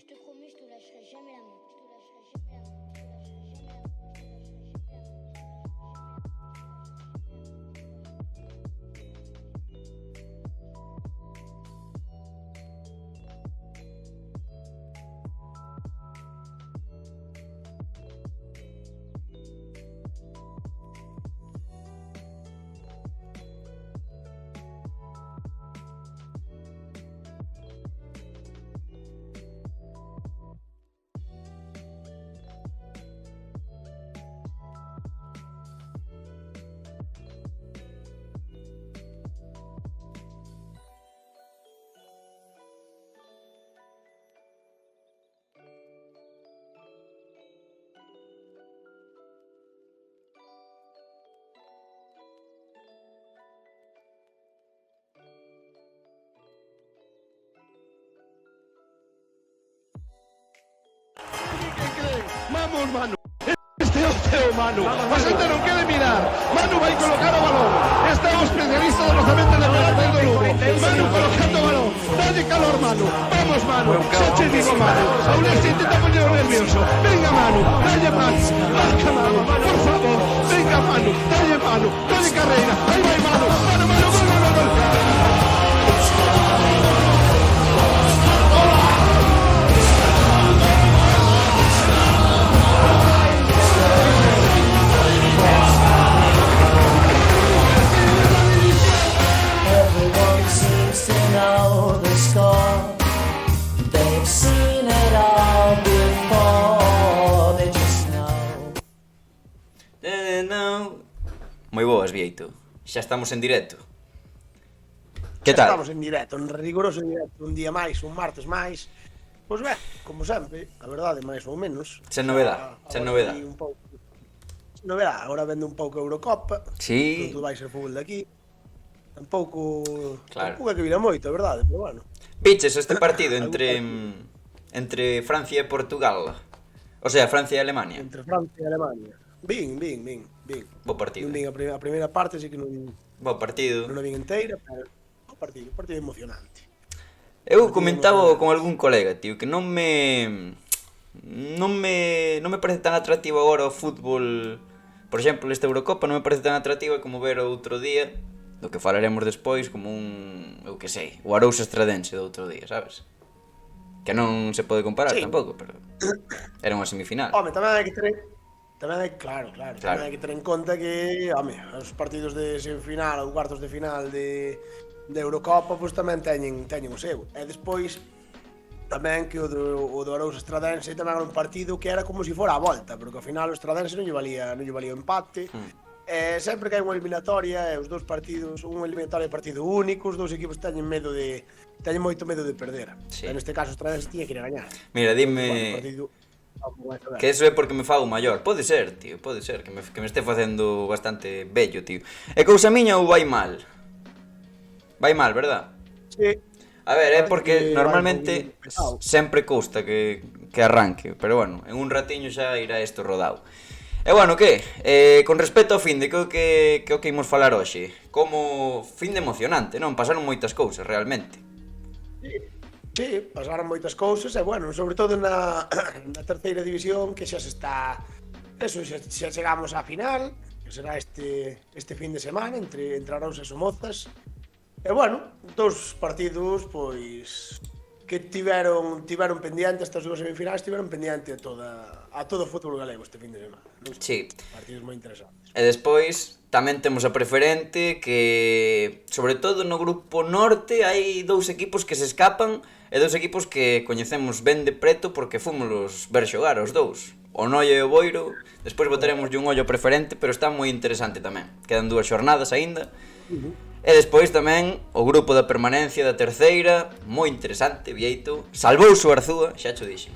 Je te promets, je te lâcherai jamais la main. Je te lâcherai jamais la main. Je te lâcherai jamais la main. Je te lâcherai jamais la main. Vamos, Manu. Este é o teu, Manu. A xente non quere mirar. Manu vai colocar o balón. Está o especialista do lanzamento de pelota do Lugo. Manu colocando o balón. Dalle calor, Manu. Vamos, Manu. Xa che digo, Manu. A Ulense intenta poñer o nervioso. Venga, Manu. Dalle, Manu. Marca, Manu. Por favor. Venga, Manu. Dalle, Manu. Dalle carreira. Aí vai, Manu. Manu, Manu. Gol, gol, gol, gol. Everyone seems to know the score. They've seen it all before. They just know. Moi boas, Vieito. Xa estamos en directo. Que tal? Estamos en directo, en rigoroso directo, un día máis, un martes máis. Pois ben, como sempre, a verdade, máis ou menos. Sen novedad, sen novedad. Novedad, agora vende un pouco Eurocopa. Sí. Todo vai ser fútbol de aquí. Tampouco, Claro. tampouco é que vira moito, a verdade, pero bueno. Piches este partido entre Francia e Portugal. O sea, Francia e Alemania. Entre Francia e Alemania. Vin. Bo partido. Non vin a primeira parte, así que non Bo partido. a vin inteira, pero un partido emocionante. Eu comentaba con algún colega, tío, que non me parece tan atractivo agora o fútbol. Por exemplo, esta Eurocopa non me parece tan atractiva como ver outro día, do que falaremos despois, como eu que sei, o Arousa Estradense do outro día, sabes? Que non se pode comparar tampouco, pero era unha semifinal. Home, tamén hai que ter claro. Tamén hai que ter en conta que, home, os partidos de semifinal ou cuartos de final de Eurocopa pois tamén teñen o seu. E despois tamén que o do Arousa Estradense tamén era un partido que era como se fora a volta, porque ao final o Estradense non lle valía o empate. Sempre que hai unha eliminatoria, os dous partidos, unha eliminatoria de partido único, os dous equipos teñen moito medo de perder. Sí. En este caso o Estradense tiña que ir a gañar. Mira, dime que eso é porque me fago maior. Pode ser, tío, pode ser que me este facendo bastante bello, tío. É cousa miña ou vai mal? Vai mal, verdad? Sí. A ver, é Parece porque que normalmente vai un pouco pesado. sempre custa que arranque, pero bueno, en un ratiño xa irá isto rodado. E bueno, que? Con respecto ao fin de que o que imos falar hoxe, como fin de emocionante, non? Pasaron moitas cousas, realmente. Sí, pasaron moitas cousas e, bueno, sobre todo na terceira división que xa se está... Eso, xa chegamos á final, que será este fin de semana entre Arousa e Somozas. E, bueno, dous partidos, pois, que tiveron pendiente, estas dúas semifinais tiveron pendiente a todo o fútbol galego este fin de semana. Non? Sí. Partidos moi interesantes. E despois tamén temos a preferente que, sobre todo no grupo norte, hai dous equipos que se escapan e dous equipos que coñecemos ben de preto porque fomos ver xogar os dous. O Noia e o Boiro, despois botaremos un ollo preferente, pero está moi interesante tamén. Quedan 2 xornadas aínda. E despois tamén o grupo da permanencia da terceira, moi interesante, Vieito. Salvouse o Arzúa, xa cho dixen.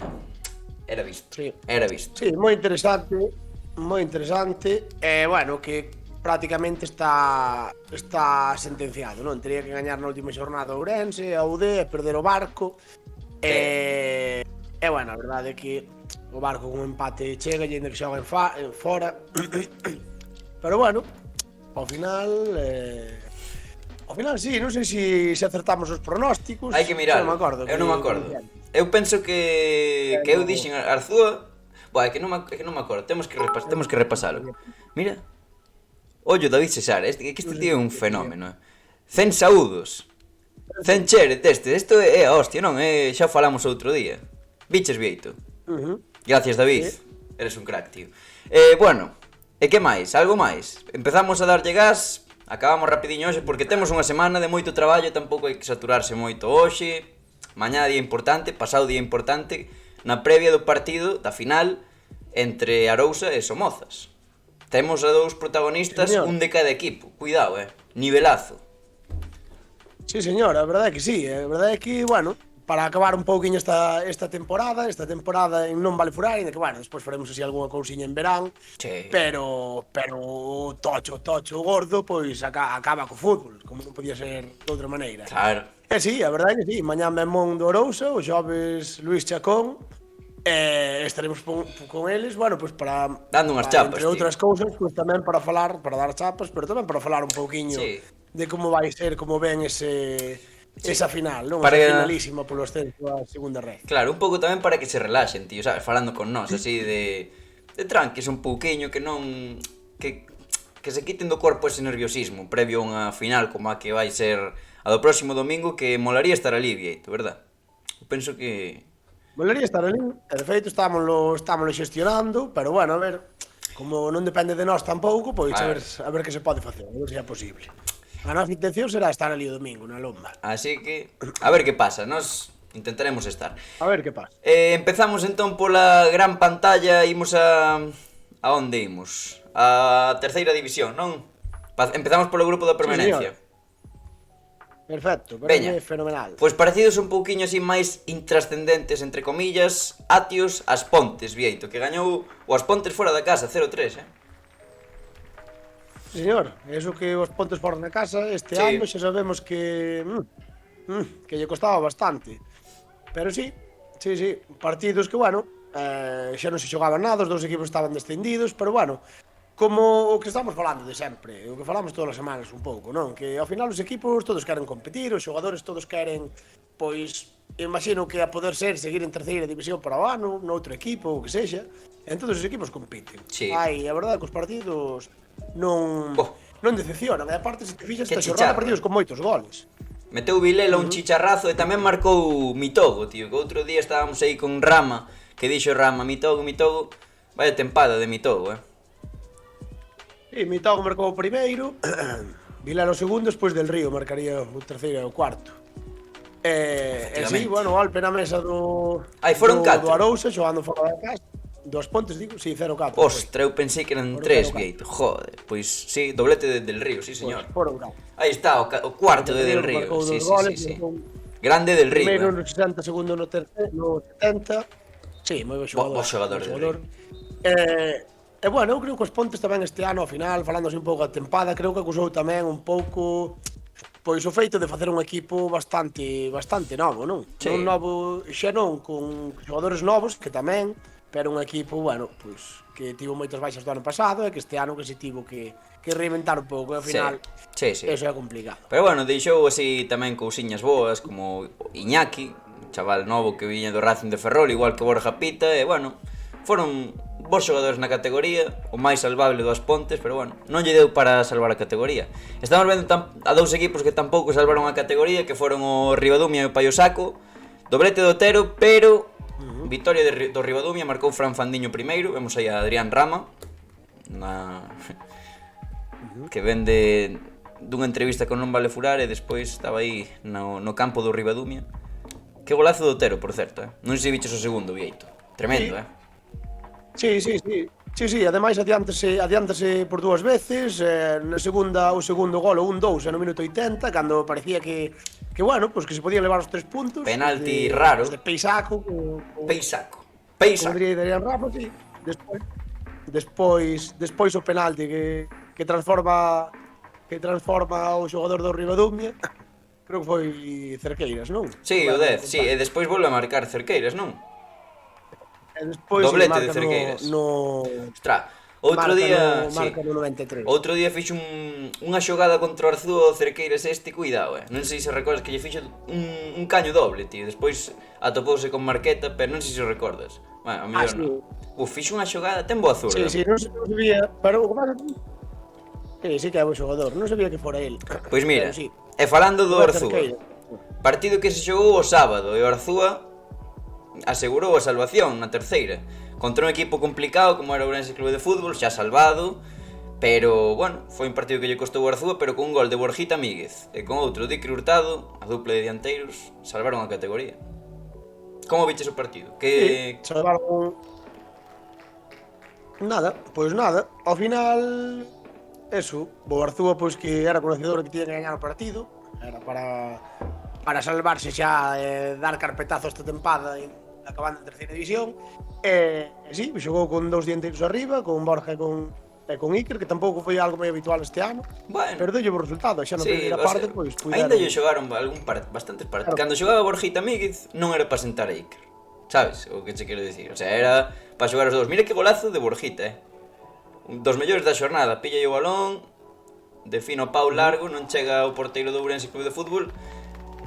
Era visto, Sí. era visto. Sí, moi interesante, e, bueno, que prácticamente está sentenciado, non? Tería que gañar na última xornada o Ourense, a UD, e perder o Barco. E bueno, a verdade é que o Barco con un empate chega e ainda que xoga en fora. Pero bueno, ao final sí, non sei se acertamos os pronósticos. Hai que mirar. Non me acordo. Eu non me acordo. Eu penso que eu dixen Arzúa. Buah, é que non me acordo. Temos que repasalo. Mira. Ollo David Cesar, que este tío é un fenómeno. 100 saúdos. 100 chere testes. Isto é a hostia, non? Xa falamos outro día. Biches, Vieito. Gracias, David. Eres un crack, tío. Bueno, e que máis? Algo máis? Empezamos a darlle gas. Acabamos rapidiño hoxe porque temos unha semana de moito traballo. Tampouco hai que saturarse moito hoxe. Mañá día importante, pasado día importante, na previa do partido da final entre Arousa e Somozas. Temos a dous protagonistas, Sí, un de cada equipo. Cuidado, nivelazo. Sí, señor, a verdade é que sí. A verdade é que, bueno, para acabar un pouquiño esta temporada non vale furar, ainda que, bueno, despois faremos así algunha cousiña en verán. Sí. Pero tocho, gordo, pois acaba co fútbol, como non podía ser de outra maneira. Claro. Sí, a verdade é que sí. Mañá Memón do Arousa, o xoves Luís Chacón, estaremos con eles, bueno, pois para dando unhas chapas, entre outras cousas, pois tamén para falar, para dar chapas, pero tamén para falar un pouquiño de como vai ser, como ven esa final, non? Esa finalísima polo ascenso a segunda red. Claro, un pouco tamén para que se relaxen, tío, sabes, falando con nós, así de tranquis un pouquiño, que non que se quiten do corpo ese nerviosismo previo a unha final como a que vai ser a do próximo domingo, que molaría estar ali, Vieito, verdad? Eu penso que Molaría estar ali, e de feito estámoslo xestionando, pero bueno, a ver, como non depende de nós tampouco, pois a ver que se pode facer, a ver se é posible. A nosa intención será estar ali o domingo na lomba. Así que, a ver que pasa, nos intentaremos estar. A ver que pasa. Empezamos entón pola gran pantalla, imos a onde imos? A terceira división, non? Empezamos polo grupo da permanencia. Sí, perfecto, Veña, fenomenal. Pois parecidos un pouquiño así máis intrascendentes, entre comillas, Atios As Pontes, Vieito, que gañou o As Pontes fora da casa, 0-3, Sí, señor, eso que os Pontes fora na casa, este ano xa sabemos que lle costaba bastante. Pero sí, partidos que, bueno, xa non se xogaban nada, os dous equipos estaban descendidos, pero bueno, como o que estamos falando de sempre, o que falamos todas as semanas un pouco, non? Que ao final os equipos todos queren competir, os xogadores todos queren, pois, imagino que a poder ser seguir en terceira división para o ano, noutro equipo, o que sexa, en todos os equipos compiten. Sí. Ai, a verdade que os partidos non decepcionan, e aparte se te fixas Que esta xornada chicharro. partidos con moitos goles. Meteu Vilela un chicharrazo e tamén marcou Mitogo, tío, que outro día estábamos aí con Rama, que dixo Rama, Mitogo, vaya tempada de Mitogo, Sí, Mitogo marcou o primeiro, Vilela o segundo, despois del Río marcaría o terceiro e o cuarto. E sí, bueno, Alpe na mesa do foron 4. do Arousa, xogando fora da casa. Dos Pontes, digo, sí, 0-4. Ostra, eu pensei que eran 3, Vieito, joder, pois sí, doblete de Del Río, sí señor. Foron 4. Aí está, o cuarto de Del Río, Marcou sí. dos goles, Grande Del Río, primeiro no 60, segundo no 70. Sí, moi bo xogador. Bo xogador Del Río. E bueno, eu creo que os Pontes tamén este ano, ao final, falando así un pouco a tempada, creo que acusou tamén un pouco pois o feito de facer un equipo bastante novo, non? Sí. Non novo xa non, con xogadores novos, que tamén, pero un equipo, bueno, pois que tivo moitas baixas do ano pasado e que este ano que se tivo que reinventar un pouco, e ao final Sí. eso é complicado. Pero bueno, deixou así tamén cousiñas boas, como Iñaki, un chaval novo que viña do Racing de Ferrol, igual que Borja Pita, e bueno, foron bons xogadores na categoría, o máis salvable do As Pontes, pero bueno, non lle deu para salvar a categoría. Estamos vendo a dous equipos que tampouco salvaron a categoría, que foron o Ribadumia e o Paiosaco, doblete do Otero, pero victoria do Ribadumia, marcou Fran Fandiño primeiro, vemos aí a Adrián Rama, que vende dunha entrevista con Non Vale Furar e despois estaba aí no campo do Ribadumia. Que golazo do Otero, por certo, non sei se biches o segundo, Vieito. Tremendo, Sí. Sí, ademais adiántase por dúas veces, na segunda o segundo gol, o 1-2 no minuto 80, cando parecía que bueno, pois que se podían levar os 3 puntos. Penalti raro. De Peisaco, Peisaco. Como diría Adrián Rafa, sí. Despois o penalti que transforma o xogador do Ribadumia. Creo que foi Cerqueiras, non? Sí, o 10, sí, e despois volve a marcar Cerqueiras, non? E despois doblete de marca Cerqueiras. Marca no 93. Outro día fixo unha xogada contra o Arzúa o Cerqueiras cuidado, non sei se recordas que lle fixo un caño doble, tío. Despois atopouse con Marqueta, pero non sei se recordas. Bueno, a mellor non. Fixo unha xogada, ten boa zurda. Sí, non sabía, pero o que pasa sí que é bo xogador, non sabía que fora el. Pois mira, e falando do Arzúa, partido que se xogou o sábado e o Arzúa asegurou a salvación na terceira contra un equipo complicado como era o Ourense Clube de Fútbol, xa salvado, pero, bueno, foi un partido que lle costou o Arzúa, pero con un gol de Borjita Míguez e con outro de Dicri Hurtado, a dupla de dianteiros, salvaron a categoría. Como viches o partido? Que salvaron nada, ao final eso, o Arzúa pois que era conocedor que tiña que gañar o partido, era para salvarse xa e dar carpetazo esta tempada acabando en terceira división. Sí, xogou con 2 dianteiros arriba, con Borja e con Iker, que tampouco foi algo moi habitual este ano. Bueno, pero deulle o resultado, xa na primeira parte, pois puideron. Ainda lle xogaron bastantes partidos. Claro. Cando xogaba Borjita Míguez non era para sentar a Iker. Sabes o que che quero dicir? O sea, era para xogar os dous. Mira que golazo de Borjita, Un dos mellores da xornada, pilla o balón, define o pau largo, non chega ao porteiro do Ourense Clube de Fútbol.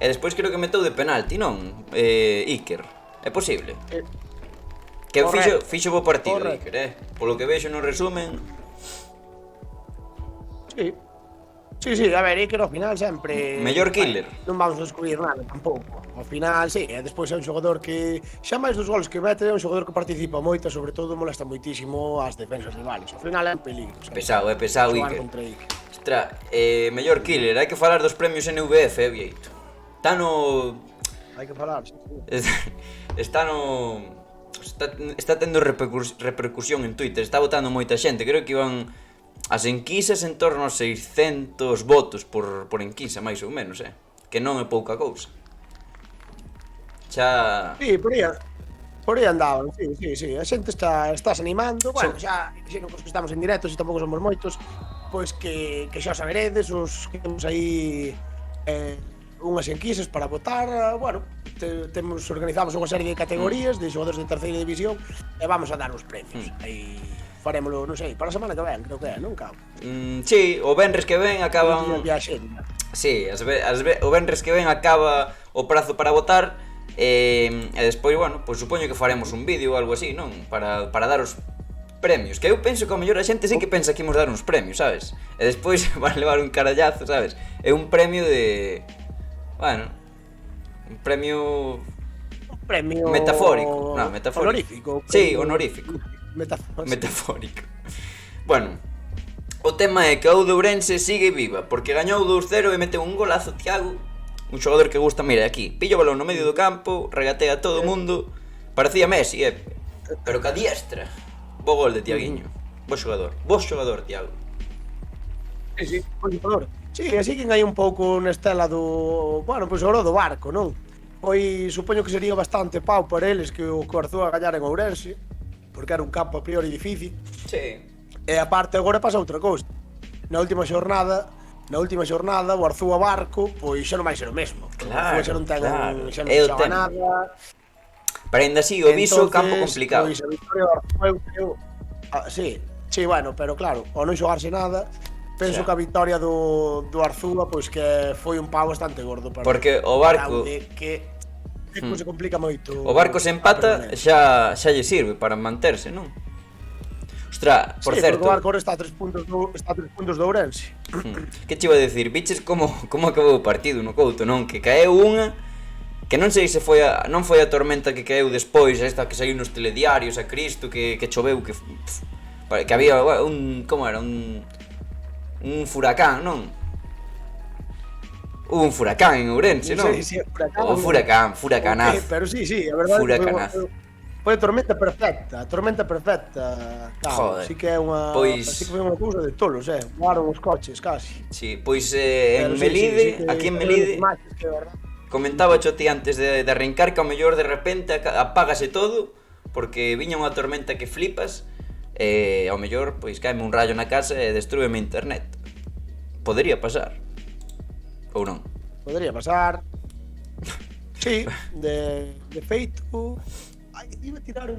E despois creo que metou de penalti, non? Iker. É posible. Que fixo bo partido, Iker, Polo que vexo no resumen. Sí, a ver, Iker ao final sempre mellor killer. Non vamos a descubrir nada tampouco. Ao final, sí, e despois é un xogador que xa máis dos goles que mete, é un xogador que participa moito, sobre todo molesta moitísimo as defensas rivales. Ao final é un peligro. Pesado Iker. Ostra, mellor killer, hai que falar dos premios NVF, Vieito. Hai que falar, sí. Está tendo repercusión en Twitter, está votando moita xente, creo que iban as enquisas en torno a 600 votos por enquisa, máis ou menos, que non é pouca cousa. Xa... Sí, por aí andaban, sí, a xente estás animando, bueno, xa, dixeron que estamos en directo, se tampouco somos moitos, pois que xa saberedes, os que temos aí unhas enquisas para votar, bueno, organizamos unha serie de categorías de xogadores de terceira división e vamos a dar os premios. Aí farémolo, non sei, para a semana que ven, creo que é, non, Cabo? Sí, o venres que ven acaban... Sí, o venres que ven acaba o prazo para votar e despois, bueno, pois supoño que faremos un vídeo ou algo así, non? Para dar os premios, que eu penso que ao mellor a xente sí que pensa que imos dar uns premios, sabes? E despois van levar un carallazo, sabes? É un premio de... Bueno, un premio metafórico. No, metafórico. Honorífico. Sí, honorífico. Metafórico. Bueno, o tema é que o de Ourense sigue viva, porque gañou 2-0 e meteu un golazo Thiago, un xogador que gusta, mira, aquí, pilla o balón no medio do campo, regatea a todo o mundo, parecía Messi, pero ca diestra. Bo gol de Thiaguinho. Bo xogador, Thiago. Sí, bo xogador. Sí, así que hai un pouco na estela do... Bueno, pois oro do barco, non? Pois supoño que sería bastante pau para eles que o Arzúa gañar en Ourense, porque era un campo a priori difícil. Sí. E aparte agora pasa outra cousa. Na última xornada na última xornada o Arzúa Barco, pois xa non vai ser o mesmo. Porque Claro, o Arzúa xa non ten, claro. xa non É o xoga tema. nada. Pero ainda así, o viso Entonces, campo complicado. Pois a victoria do Arzúa, eu creo... Sí, bueno, pero claro, ao non xogarse nada, penso Xa. que a victoria do Arzúa, pois que foi un pau bastante gordo para Porque o Barco- que se complica moito. O Barco se empata, xa lle sirve para manterse, non? Ostra, por Sí, certo, porque o Barco ahora está a 3 puntos do Ourense. que che iba a decir? Viches como acabou o partido no Couto, non? Que caeu unha que non sei se non foi a tormenta que caeu despois, esta que saiu nos telediarios a Cristo, que choveu, que había como era, un furacán, non? Hubo un furacán en Ourense, non? Sí, furacán. O furacanazo. Pero sí, a verdade Furacanazo. foi a tormenta perfecta, claro, Joder. sí que é unha, Pois- sí que foi unha cousa de tolos, voaron os coches casi. Sí, pois Pero en sí, Melide, sí que- aquí en que Melide, imaxes que, verdade. comentaba cho ti antes de arrancar que ao mellor de repente apágase todo porque viña unha tormenta que flipas e ao mellor pois caeme un rayo na casa e destrúeme internet. Podría pasar. Ou non? Podría pasar. Sí, de feito. Ai, iba a tirar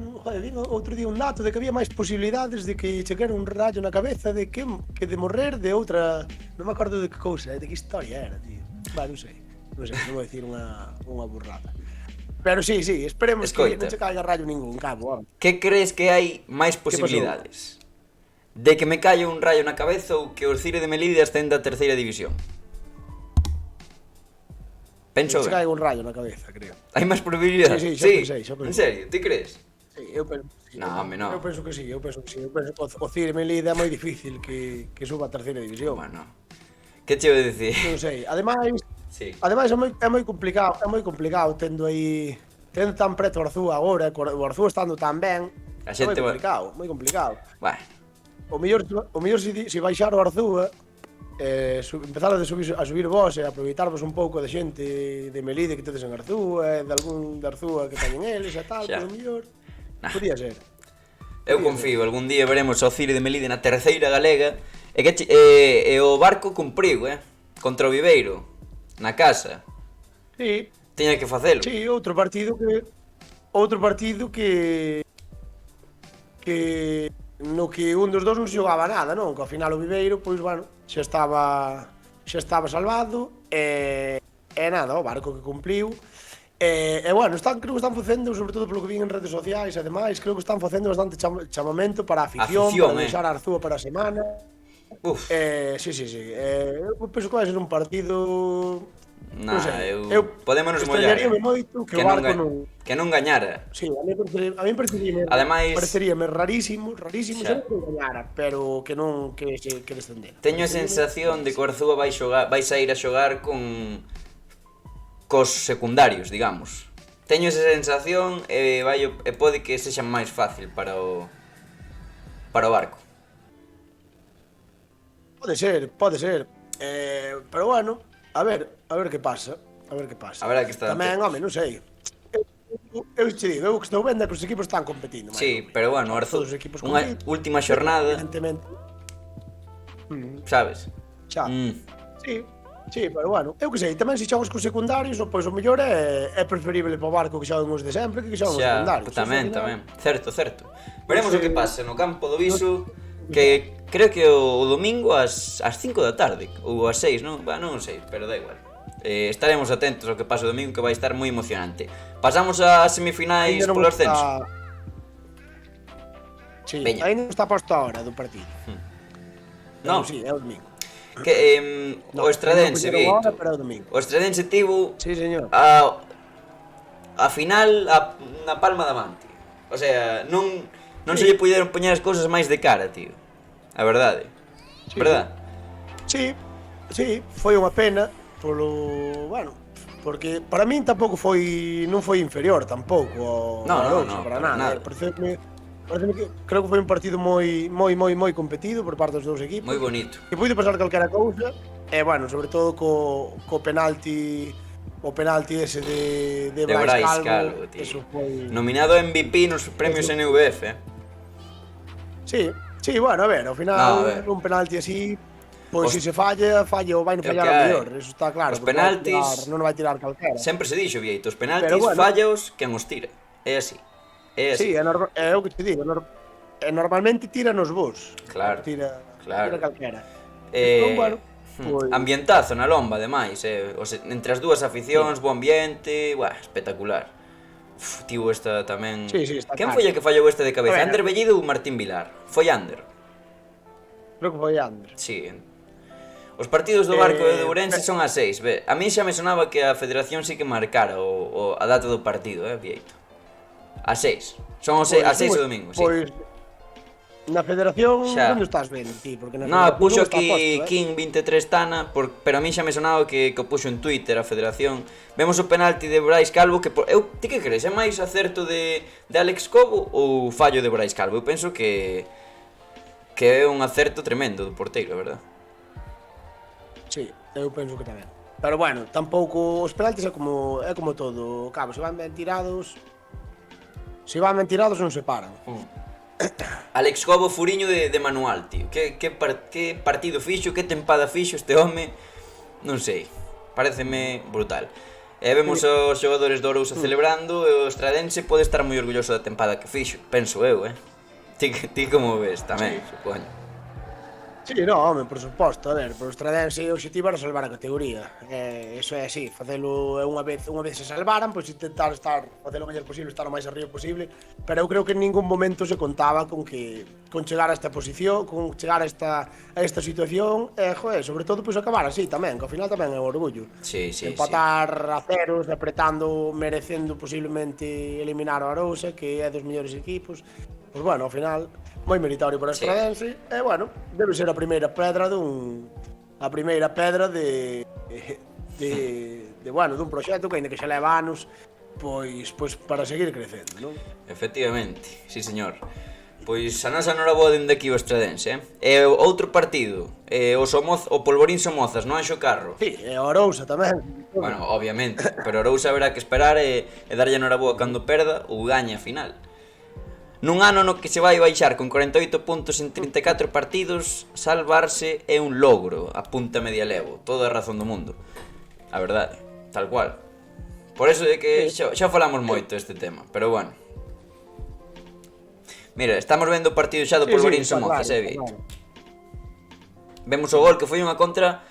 outro día un dato de que había máis posibilidades de que chegara un rayo na cabeza de que de morrer de outra, non me acordo de que cousa, de que historia era, tío. Non sei, non vou dicir unha burrada. Pero sí, esperemos que Escoita. non se caiga rayo ningún, cabo. Que crees que hai máis pasou? posibilidades? De que me caia un rayo na cabeza ou que o Cire de Melide ascenda a terceira división? Penso Se ben. caiga un rayo na cabeza, creo. Hai máis probabilidades? Sí, xa pensei. En serio, ti crees? Sí, eu penso que sí. No, home, no. Eu penso que sí. Eu penso que o Cire Melide é moi difícil que suba a terceira división. Bueno. Que che vou dicir? Non sei. Ademais Sí. é moi complicado tendo tan preto o Arzúa agora, o Arzúa estando tan ben. A É xente moi complicado. Bueno, O mellor se baixar o Arzúa, empezar a subir vos e aproveitarvos un pouco de xente de Melide que tedes en Arzúa, de algún de Arzúa que teñen eles e tal, Xa. pois o mellor Nah. podía ser. eu confío, algún día veremos ao Cire de Melide na terceira galega e o Barco cumpriu, contra o Viveiro, na casa. Sí, Tiña que facelo. sí, outro partido que no que un dos dous non se xogaba nada, non? Que ao final o Viveiro, pois, bueno, xa estaba salvado e nada, o Barco que cumpliu. Bueno, creo que están facendo, sobre todo polo que vi en redes sociais, ademais, creo que están facendo bastante chamamento para a afición, para deixar a Arzúa para a semana. Uf, Sí. Eu penso que vai ser un partido... nah, non sei, eu podémonos mollar. extrañaríame moito que o Barco non... Que non gañara. Sí, a mí pareceríame, Ademais- pareceríame rarísimo Xa. sempre que gañara, pero que non que descendera. Teño a sensación de que o Arzúa vai sair a xogar cos secundarios, digamos. Teño esa sensación e pode que sexa máis fácil para o Barco. Pode ser. Pero bueno, a ver que pasa. A Haberá que estar Tamén, atentos. home, non sei. Eu te digo, eu que estou vendo é que os equipos están competindo. Sí, pero bueno, o Arzúa, Todos os equipos unha compiten, última xornada, evidentemente. sabes? Xa. Sí, pero bueno, eu que sei, tamén se xogas cos secundarios, pois o mellor é preferible para o Barco que xoguen os de sempre que xoguen os Xa, secundarios. tamén. Certo. Veremos Pois, o que pasa no campo do Viso, que creo que o domingo ás 5 da tarde ou ás 6, non? Non sei, pero da igual. Estaremos atentos ao que pasa o domingo, que vai estar moi emocionante. Pasamos ás semifinais Ainda non polo está- ascenso. Sí, Veña. ainda non está posto a hora do partido. Non. Sí, é o domingo. Que o Estradense, non puxeron a hora, Vieito. pero é o domingo. O Estradense tivo Sí, señor. a final na palma da man, tío. O sea, non se lle puideron poñer as cousas máis de cara, tío. A verdade. Sí. Verdad? Sí, foi unha pena bueno, porque para min tampouco non foi inferior tampouco No, ao no, para para nada. nada. Pareceme que creo que foi un partido moi competido por parte dos dous equipos. Moi bonito. Que puido pasar calquera cousa, e bueno, sobre todo co penalti ese de Brais Calvo, tío. eso foi... Nominado MVP nos premios NVF, Sí, bueno, a ver, ao final No, a ver. un penalti así Pois se falla ou vai no fallar a mellor, eso está claro. Os penaltis non vai tirar calquera. sempre se dixo, Vieito, os penaltis fallaos quen os tira. É así. Sí, é o que te digo, normalmente tira nos vos. Claro. Tira calquera. Pues... ambientazo na lomba, ademais, entre as dúas aficións, bo ambiente, espectacular. Tío, esta tamén... Sí, está quen foi a que fallou esta de cabeza? Ander Bellido ou Martín Vilar? Foi Ander. Creo que foi Ander. Sí. Os partidos do Barco e do Ourense son a 6. A mí xa me sonaba que a Federación sí que marcara a data do partido, Vieito. A 6. Son a 6 o domingo, sí. Pois na Federación, onde estás vendo, ti? Porque puxo aquí King 23 Tana, pero a mí xa me sonaba que o puxo en Twitter a Federación. Vemos o penalti de Brais Calvo que ti que crees? É máis acerto de Alex Cobo ou fallo de Brais Calvo? Eu penso que é un acerto tremendo do porteiro, verdad? Sí, eu penso que tamén. Pero bueno, tampouco os penaltis é como todo, cabo, se van ben tirados non se paran. Alex Cobo, furiño de manual, tío. Que partido fixo, que tempada fixo este home, non sei. Paréceme brutal. Vemos os xogadores do Ourousa celebrando e o Estradense pode estar moi orgulloso da tempada que fixo, penso eu, Ti como ves tamén, supoño. Sí, no, home, por suposto, a ver, por Estradense o objetivo era salvar a categoría. Eso é así, facelo unha vez se salvaran, pois intentar facelo o mellor posible, estar o máis arriba posible, pero eu creo que en ningún momento se contaba con chegar a esta posición, con chegar a esta situación, sobre todo pois acabar así tamén, que ao final tamén é un orgullo. Sí, empatar a ceros, apretando, merecendo posiblemente eliminar o Arousa, que é dos mellores equipos. Pois bueno, ao final moi meritorio para Estradense e bueno, debe ser a primeira pedra dun proxecto que aínda que xa leva anos pois para seguir crecendo, non? Efectivamente, sí señor. Pois a nosa noraboa dende aquí o Estradense, E outro partido, o Polvorín Somozas, non Anxo Carro. Sí, e o Arousa tamén. Bueno, obviamente, pero Arousa haberá que esperar e darlle a noraboa cando perda ou gaña a final. Nun ano no que se vai baixar con 48 puntos en 34 partidos, salvarse é un logro, apunta Medialevo, toda a razón do mundo. A verdade, tal cual. Por eso é que xa falamos moito este tema, pero bueno. Mira, estamos vendo o partido xa do Polvorín Somozas, Vieito. Vemos o gol que foi unha contra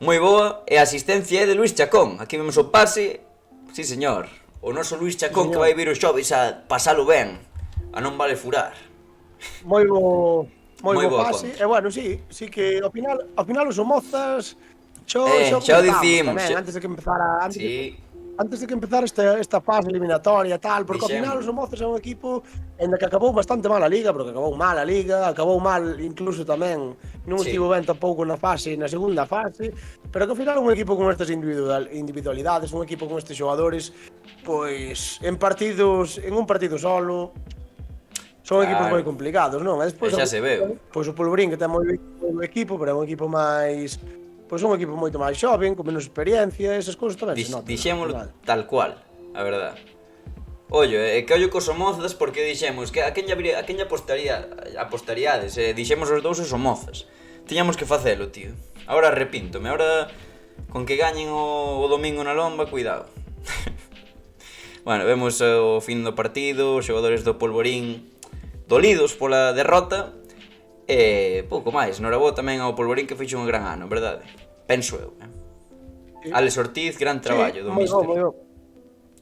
moi boa e a asistencia é de Luis Chacón. Aquí vemos o pase, sí señor, o noso Luis Chacón que vai vir o xoves a pasalo ben. A non vale furar. Moi bo pase. E bueno, sí que ao final os Somozas xa o dicimos tamén, antes de que empezara esta fase eliminatoria e tal, porque ao final os Somozas é un equipo en que acabou bastante mal a Liga, porque acabou mal incluso tamén non estivo ben tampouco na segunda fase, pero que ao final é un equipo con estas individualidades, un equipo con estes xogadores, pois en un partido solo son equipos moi complicados, non? Despois xa se veu. Pois o Polvorín que ten moi bo equipo, pero é un equipo máis... Pois un equipo moito máis xoven, con menos experiencia, esas cousas tamén se notan. Dixémolo tal cual, a verdade. Ollo, que ollo cos Somozas porque dixemos que a quen apostaríades, dixemos os dous os Somozas. Tiñamos que facelo, tío. Ahora arrepíntome, ahora con que gañen o domingo na lomba, cuidado. Bueno, vemos o fin do partido, os xogadores do Polvorín dolidos pola derrota e pouco máis. Noraboa tamén ao Polvorín que fixo un gran ano, verdade? Penso eu. Alex Ortiz, gran traballo do míster.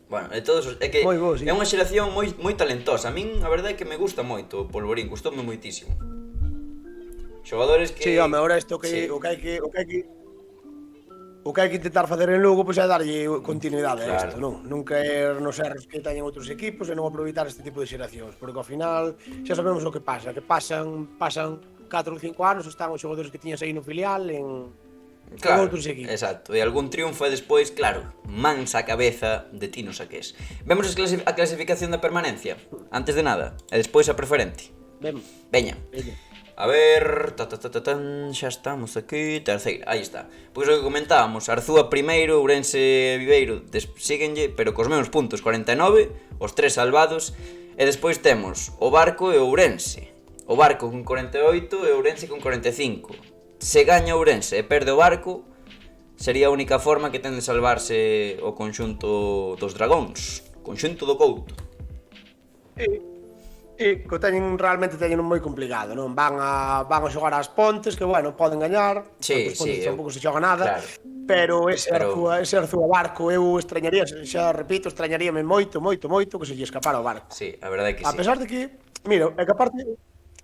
Bueno, é que é unha xeración moi talentosa. A min a verdade é que me gusta moito o Polvorín, gustoume moitísimo. Xogadores que... Sí, home, agora isto que o que hai que intentar facer en Lugo pois é darlle continuidade a isto, non caer nos erros que teñen outros equipos e non aproveitar este tipo de xeracións, porque ao final xa sabemos o que pasa, que pasan 4 ou 5 anos, están os xogadores que tiñas aí no filial en outros equipos. Exacto, e algún triunfo e despois, claro, mans a cabeza de Tino Saqués. Vemos a clasificación da permanencia, antes de nada, e despois a preferente. Veña. A ver, xa estamos aquí, terceira, aí está. Pois o que comentábamos, Arzúa primeiro, Ourense Viveiro síguenlle, pero cos mesmos puntos, 49, os 3 salvados, e despois temos o Barco e o Ourense. O Barco con 48 e o Ourense con 45. se gaña Ourense e perde o Barco, sería a única forma que ten de salvarse o conxunto dos Dragóns, conxunto do Couto. E que realmente teñen moi complicado, non? Van a xogar ás Pontes, que bueno, poden gañar, Sí, os Pontes sí, tampouco se xoga nada, claro. pero ese Arzúa Barco, eu extrañaría, xa repito, extrañaríame moito que se lle escapara o Barco. Sí, a verdade é que A sí. pesar de que, mira, é que aparte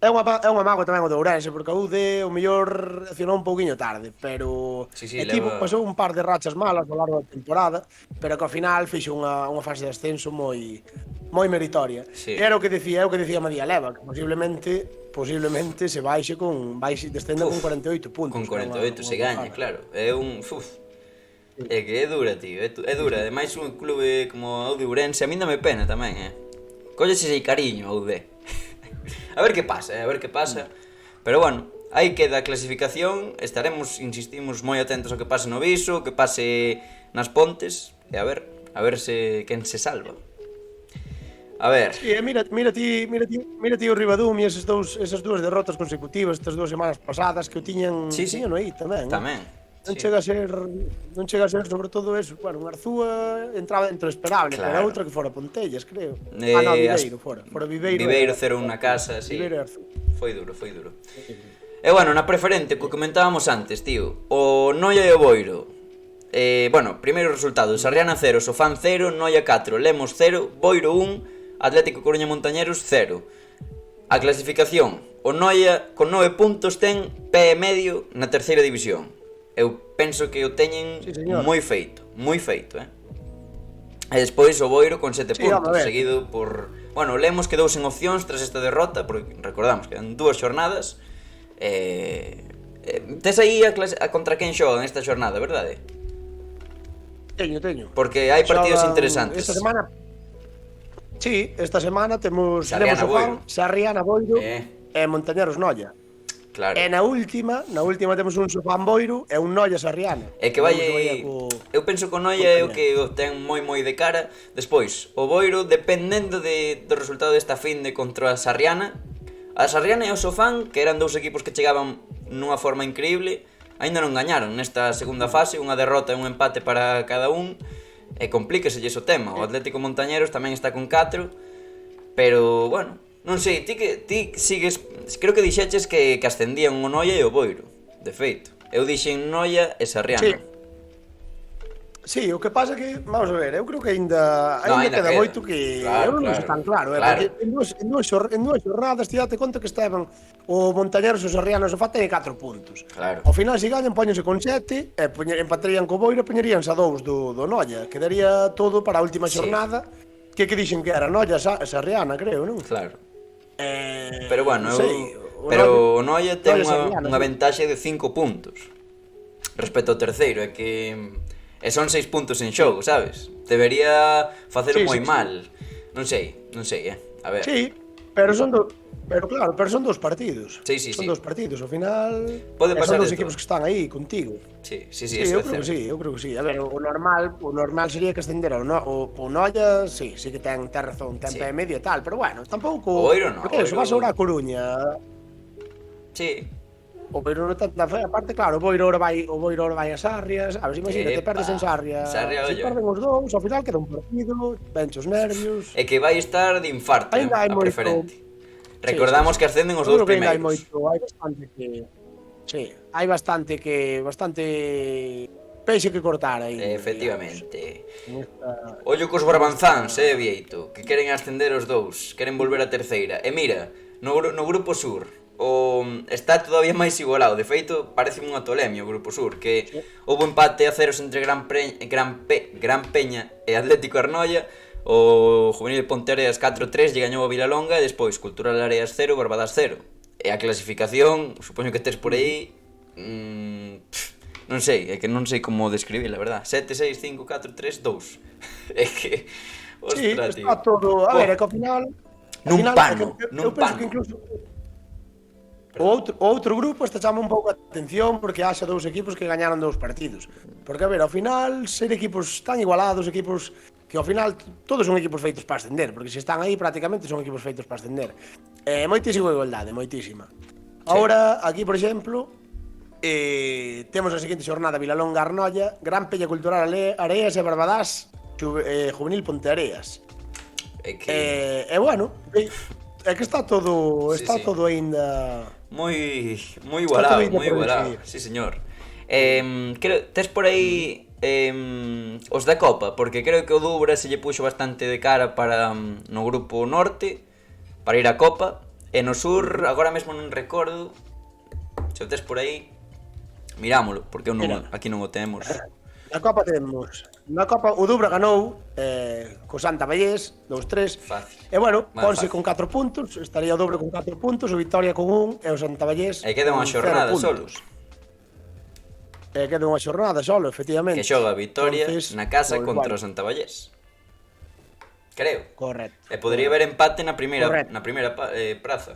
é unha mágoa tamén o de Ourense, porque a UD o mellor accionou un pouquiño tarde, pero Sí, o equipo leva... pasou un par de rachas malas ao largo da temporada, pero que ao final fixo unha fase de ascenso moi meritoria. Sí. E era o que decía María Leva, que posiblemente se descenda con 48 puntos. Con 48 se gaña, claro. É un... É que é dura, tío. É dura. Ademais, un clube como o de Ourense, a mí dame pena tamén, Cóllese ese cariño ao de. A ver que pasa. Pero bueno, aí queda a clasificación. Insistimos moi atentos ao que pase no Viso, que pase nas Pontes, e a ver se quen se salva. A ver. Sí, mira ti o Ribadumia, esas dúas derrotas consecutivas, estas 2 semanas pasadas que o tiñan aí tamén. Tamén. Non chega a ser sobre todo eso. Bueno, un Arzúa entraba dentro do esperable, Claro. pero a outra que fora Pontellas, creo. No, Viveiro fora Viveiro. Viveiro 0-1 na casa, sí. Viveiro e Arzúa. Foi duro. E bueno, na preferente, que comentábamos antes, tío, o Noia e o Boiro. Bueno, primeiro resultado, Sarriana 0, Sofán 0, Noia 4, Lemos 0, Boiro 1, Atlético Coruña Montañeros 0. A clasificación, o Noia con 9 puntos ten pé e medio na terceira división. Eu penso que o teñen moi feito, E despois o Boiro con 7 puntos, seguido por... Bueno, Lemos quedou sen opcións tras esta derrota, porque recordamos que eran 2 xornadas. Tes aí a contra quen xogan esta xornada, verdade? Teño. Porque hai partidos interesantes. Esta semana... Sí, esta semana temos Sarriana Boiro e Montañeros Noia. Claro. E na última temos un Sofán Boiro e un Noia Sarriana. É que vai... Eu penso que o Noia é o que o ten moi de cara. Despois, o Boiro, dependendo do resultado desta finde contra a Sarriana e o Sofán, que eran 2 equipos que chegaban nunha forma increíble, aínda non gañaron nesta segunda fase, unha derrota e un empate para cada un, e complíqueselles o tema. O Atlético Montañeros tamén está con 4, pero, bueno... Non sei, ti sigues... Creo que dixeches que ascendían o Noia e o Boiro, de feito. Eu dixen Noia e Sarriana. Sí, o que pasa que, vamos a ver, eu creo que ainda queda moito que... Eu non sei tan claro, porque en dúas xornadas ti date conta que estaban o Montañeros e o Sarriana só teñen 4 puntos. Claro. Ao final, se gañan, poñense con 7, e empatarían co Boiro e poñeríanse a 2 do Noia. Quedaría todo para a última xornada, que dixen que era Noia e Sarriana, creo, non? Claro. Pero bueno, o Noia ten unha ventaxe de 5 puntos respecto ao terceiro, é que son 6 puntos en xogo, sabes? Debería facer moi mal. Non sei, a ver. Sí, pero son 2 partidos. Sí. Son 2 partidos, ao final pode pasar son 2 equipos que están aí contigo. Sí, eu creo que sí. A ver, o normal sería que ascendera o Noia, sí que ten razón, ten pé e medio e tal, pero bueno, tampouco... O Boiro non. Porque se vas a A Coruña... Sí. O Boiro non ten tan fea, aparte, claro, o Boiro ora vai a Sarrias, a ver, imagínate, perdes en Sarrias, se perden os 2, ao final queda un partido, venche os nervios... É que vai estar de infarto, a preferente. Recordamos que ascenden os 2 primeiros. Hai bastante peixe que cortar aí. Efectivamente. Ollo cos Brabanzáns, Vieito, que queren ascender os 2, queren volver a terceira. E mira, no Grupo Sur, está todavía máis igualado. De feito, parece un atolemio o Grupo Sur, que houve empate a ceros entre Gran Peña e Atlético Arnoia. O Juvenil Ponteareas 4-3 lle gañou a Vilalonga e despois Cultural Areas 0, Barbadas 0. E a clasificación, supoño que tes por aí, non sei, é que non sei como describir, la verdad. 7, 6, 5, 4, 3, 2. É que, ostras, tío. Está todo, a ver, é que ao final... Nun pano. Eu penso que incluso... O outro grupo está chama un pouco a atención porque haxa 2 equipos que gañaron 2 partidos. Porque, a ver, ao final, ser equipos tan igualados, equipos que ao final todos son equipos feitos para ascender, porque se están aí prácticamente son equipos feitos para ascender. Moitísima igualdade, moitísima. Ahora, aquí, por exemplo, Temos a seguinte xornada Vilalonga Arnolla, Gran Peña Cultural Areas e Barbadás, Juvenil Ponteareas. Bueno, é que está todo aínda moi igualado, moi igualado. Sí, señor. Tes por aí os da Copa, porque creo que o Dubra se lle puxo bastante de cara para no grupo norte para ir á Copa, e no sur agora mesmo non recordo. Se o tes por aí, mirámolo, porque eu non, aquí non o temos. Na Copa temos. Na Copa o Dubra ganou co Santa Vallés 2-3. Fácil. E bueno, ponse Fácil. con 4 puntos, estaría o Dubra con 4 puntos, o Vitoria con 1 e o Santa Vallés. E queda unha con xornada 0 puntos. solos. Queda unha xornada solo, efectivamente. Que xoga a Vitoria Entonces, na casa pois, contra o bueno, Santa Vallés. Creo. Correcto. E podría haber empate na primeira Correcto. praza.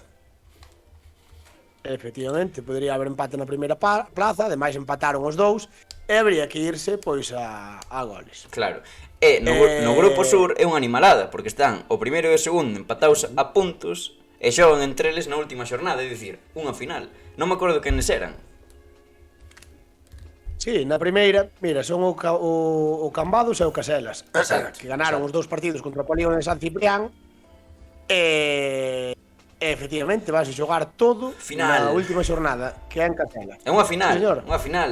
Efectivamente, podría haber empate na primeira plaza, ademais empataron os dous e habría que irse pois a goles. Claro. E no grupo sur é unha animalada, porque están o primeiro e o segundo empatados a puntos e xogan entre eles na última xornada, é dicir, unha final. Non me acordo quenes eran. Sí, na primeira, mira, son o Cambados e o Caselas, Exacto, que ganaron os dous partidos contra o Polígono de San Ciprián e efectivamente vas a xogar todo Final. na última xornada, que é en Caselas. É unha final, Sí, señor. unha final.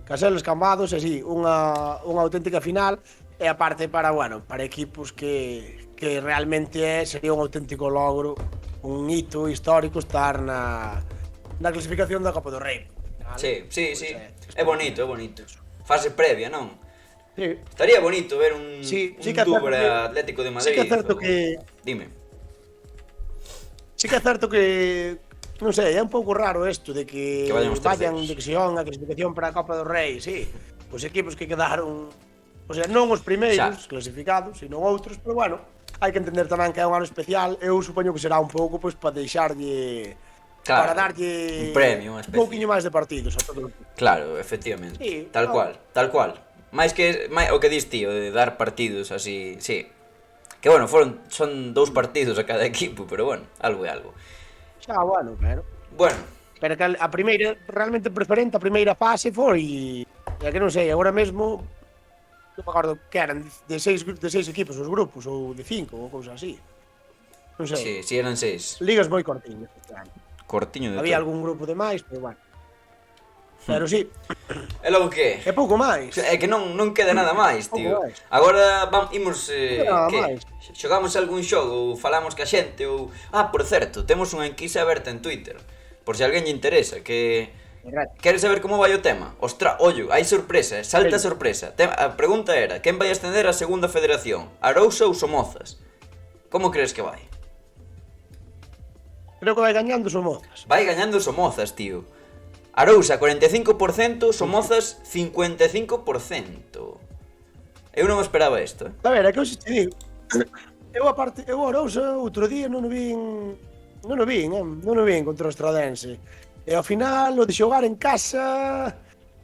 Caselas Cambados, e sí, unha auténtica final, e aparte para equipos que realmente sería un auténtico logro, un hito histórico estar na clasificación da Copa do Rei. Sí. É bonito, é bonito. Fase previa, non? Sí. Estaría bonito ver un Sí que é Dubra certo Atlético de Madrid. Sí que é certo que Dime. sí que é certo que non sei, é un pouco raro isto de que vayan os terceiros. de que se xogan a clasificación para a Copa do Rei, sí. Os equipos que quedaron, o sea, non os primeiros clasificados, sino outros, pero bueno, hai que entender tamén que é un ano especial. Eu supoño que será un pouco pois para deixarlle para darlle un premio, unha un especie. pouquiño máis de partidos a todo o equipo. Claro, efectivamente. Sí, tal cual. Máis o que dis, tío, de dar partidos así, sí. Que bueno, son 2 partidos a cada equipo, pero bueno, algo é algo. Xa, bueno, pero Bueno, que a primeira, realmente preferente, a primeira fase foi, é que non sei, agora mesmo non me acordo que eran de seis equipos os grupos, ou de 5, ou cousa así. Non sei. sí, eran 6. Ligas moi cortiñas. Cortiño de Había todo. algún grupo de máis, pero bueno. Pero sí, E logo que? é pouco máis. É que non queda nada máis, tío. Pouco máis. Agora imos Nada que? máis. Xogamos algún xogo, ou falamos ca xente ou por certo, temos unha enquisa aberta en Twitter. Por se alguén lle interesa, que Correcto. queres saber como vai o tema? Ostra, ollo, hai sorpresa, salta Sí. sorpresa. A pregunta era, quen vai ascender á segunda federación? Arousa ou Somozas? Como crees que vai? Creo que vai gañando Somozas. Vai gañando Somozas, tío. Arousa 45%, Somozas 55%. Eu non esperaba isto, A ver, é que hoxe te digo, eu Arousa outro día non o vin contra o Estradense. E ao final, o de xogar en casa,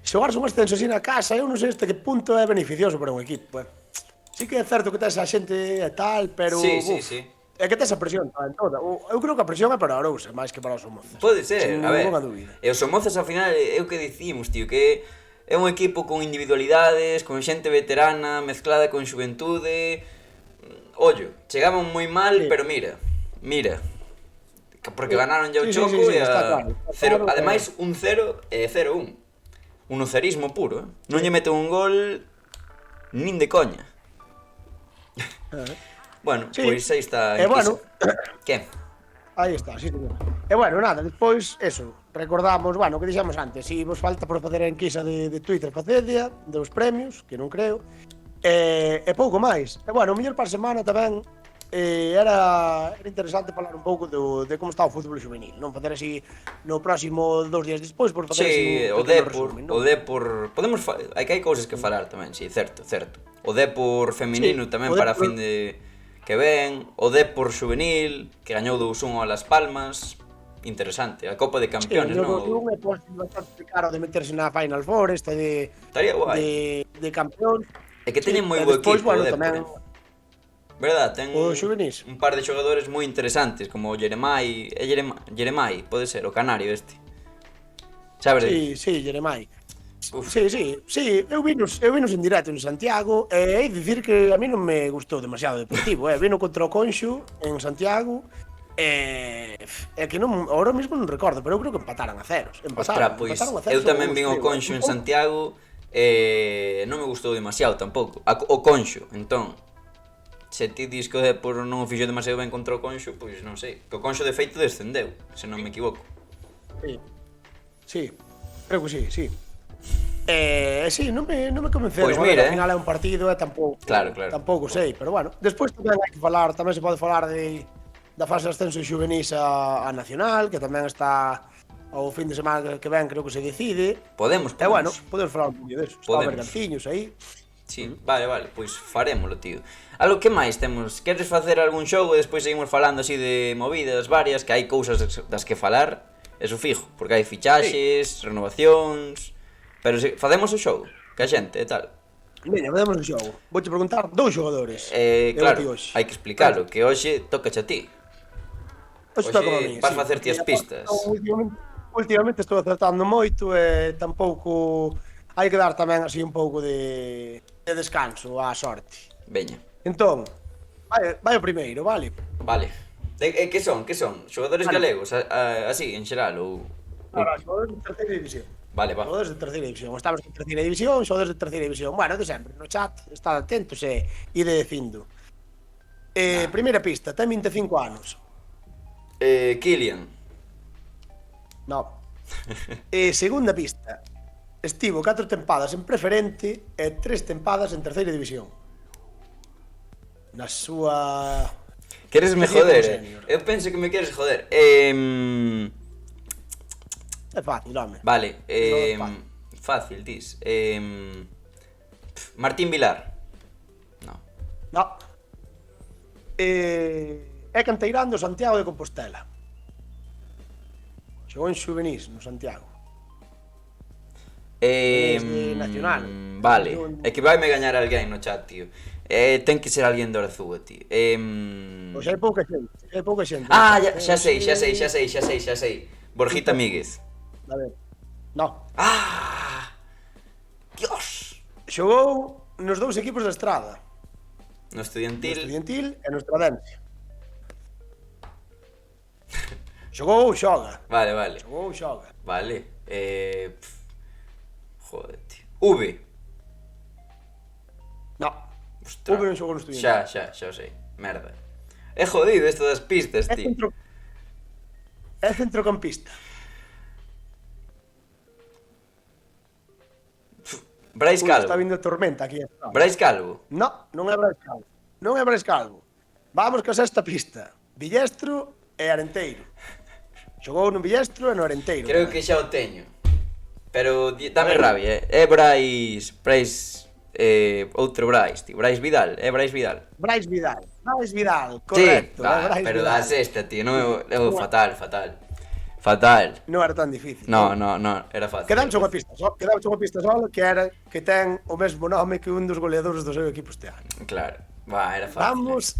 xogarse un ascenso así na casa, eu non sei hasta que punto é beneficioso para un equipo. Sí que é certo que tes a xente e tal, pero Sí. é que tes a presión toda. Eu creo que a presión é para a Arousa, máis que para os Somozas. Pode ser, Sin a ver. ninguna dúbida. E os Somozas ao final é o que dicimos, tío, que é un equipo con individualidades, con xente veterana, mezclada con xuventude. Ollo, chegaban moi mal, Sí. pero mira. Porque ganaron ya o Sí, Choco sí, e está a claro, cero, claro. ademais un 0 e 0-1. Un ucerismo puro, Non lle meten un gol nin de coña. Bueno, Sí. pois aí está. E bueno, Que? aí está, sí, señor. E bueno, nada, despois, eso, recordamos, bueno, o que dixemos antes, si vos falta por facer a enquisa de Twitter, facedia, dos premios, que non creo, e pouco máis. E bueno, o mellor para a semana tamén era interesante falar un pouco de como está o fútbol juvenil, non facer así no próximo 2 días despois, por facer Sí, así o un pequeno Depor, resumen, o non? Depor, hai que hai cousas que falar tamén, sí, certo. O Depor feminino Sí, tamén o para a Depor- fin de que ven, o Depor juvenil, que gañou 2-1 a Las Palmas, interesante, a Copa de Campeones, non? Un é bastante caro de meterse na Final Four, esta Estaría guai. de campeón. É que teñen moi E bo despois, equipo, o bueno, Depor. tamén Verdad, ten O xuvenís. un par de xogadores moi interesantes, como o Jeremai, pode ser, o canario este. Sabes? Sí, Jeremai. Sí, eu vinos en directo en Santiago e hai de dicir que a mí non me gustou demasiado o Deportivo, vino contra o Conxo en Santiago é que non, ahora mesmo non recordo, pero eu creo que empataran a ceros. Ostras, pois, eu tamén vin o Conxo en Santiago e non me gustou demasiado tampouco. O Conxo, entón, se ti dis que o Depor non o fixo demasiado ben contra o Conxo, pois non sei. Que o Conxo de feito descendeu, se non me equivoco. Sí, creo que sí. Sí, non me convenceron. Pois mira, ao final é un partido e tampouco sei, pero bueno, despois tamén hai que falar, tamén se pode falar da fase de ascenso xuvenís a Nacional, que tamén está ao fin de semana que ven, creo que se decide. Podemos. E bueno, podemos falar un poquinho deso. Está Berganciños aí. Sí, vale, pois farémolo, tío. Algo que máis temos? Queres facer algún xogo e despois seguimos falando así de movidas varias, que hai cousas das que falar, eso fijo, porque hai fichaxes, renovacións. Pero se facemos o xogo, que a xente e tal. Veña, facemos o xogo. Vouche preguntar dous xogadores. Claro, hai que explicalo, que hoxe tocache a ti. Hoxe toca a mí, vas facerte as pistas. Últimamente estou acertando moito e tampouco hai que dar tamén así un pouco de descanso á sorte. Veña. Entón, vai o primeiro, vale? Vale. Que son? Xogadores galegos, así, en xeral, ou... Xogadores de terceira división. Vale, va. Xogadores de terceira división. Estamos en terceira división, xogadores de terceira división. Bueno, de sempre, no chat, estad atentos e ide dicindo. Primeira pista, ten 25 anos. Kylian. No. Segunda pista, estivo 4 tempadas en preferente e 3 tempadas en terceira división. Na súa... Queresme joder, eu penso que me queres joder. É fácil, home. Vale, fácil, dis. Martín Vilar. No. É canteirán do Santiago de Compostela. Xogou en xuvenís no Santiago. De Nacional. Vale, é que vai me gañar alguén no chat, tío. Ten que ser alguén do Arzúa, tío. Pois hai pouca xente. Xa sei. Borjita Míguez. A ver. No. Dios. Xogou nos dous equipos da Estrada. No Estudiantil E no Estradense. Xoga. Vale. Xoga. Vale. Joder, tío. V. No. Ostras. V non xogou no Estudiantil. Xa o sei. Merda. É jodido esto das pistas, tío. É centrocampista. Brais Calvo. Está vindo tormenta aquí. Brais Calvo. No, non é Brais Calvo. Vamos ca sexta pista. Villestro e Arenteiro. Xogou no Villestro e no Arenteiro. Creo que xa o teño. Pero dame rabia, é Brais... outro Brais, tío. Brais Vidal, é Brais Vidal. Brais Vidal, correcto. Sí, pero da sexta, tío, non é fatal. Non era tan difícil. No, era fácil. Quedamos unha pista só, que era que ten o mesmo nome que un dos goleadores do seu equipo este ano. Claro, era fácil.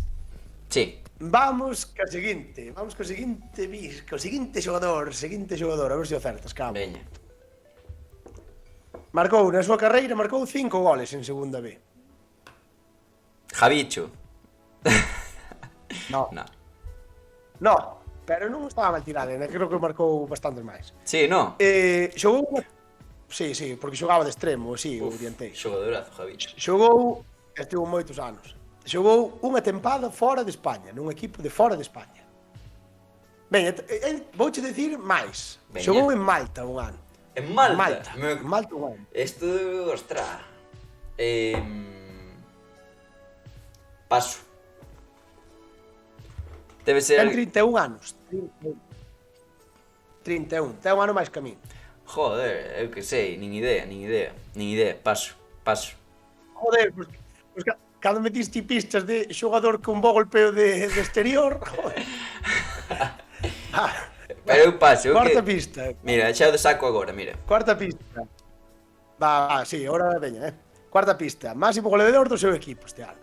Vamos co seguinte xogador, a ver se acertas, calma. Veña. Na súa carreira marcou 5 goles en segunda B. Javicho. No, pero non estaba mal tirado, creo que marcou bastantes máis. Sí, no. Xogou... Sí, porque xogaba de extremo, o dianteiro. Xogadorazo, Javicho. Estivo moitos anos. Xogou unha tempada fora de España, nun equipo de fora de España. Veña, vouche dicir máis. Veña. Xogou en Malta un ano. En Malta? En Malta un ano. Esto, ostras. Paso. Debe ser... Ten 31 anos. 31. Ten un ano máis que a mí. Joder, eu que sei, nin idea. Paso. Joder, pues cando metiste pistas de xogador con bo golpeo de exterior, joder. Pero eu paso, Cuarta pista. Mira, xa o saco agora, mira. Cuarta pista. Sí, ahora veña, Cuarta pista. Máximo goleador do seu equipo este ano.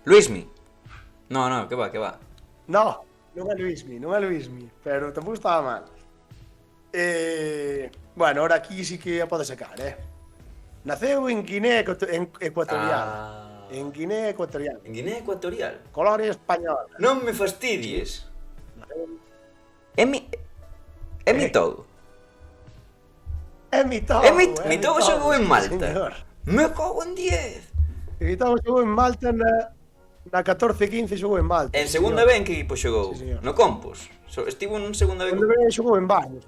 Luismi? No, que va. No, non é Luismi, pero tampouco estaba mal. Bueno, ahora aquí sí que a pode sacar, Naceu en Guinea Ecuatorial. En Guinea Ecuatorial. En Guinea Ecuatorial? Colonia española. Non me fastidies. É Mitogo. É Mitogo. Mitogo xogou en Malta. Señor. Me cago en 10. Mitogo xogou en Malta na 14-15 xogou en Malta. En segunda B en que equipo xogou? Sí, señor. No Compos? Estivo en segunda B? Xogou en varios.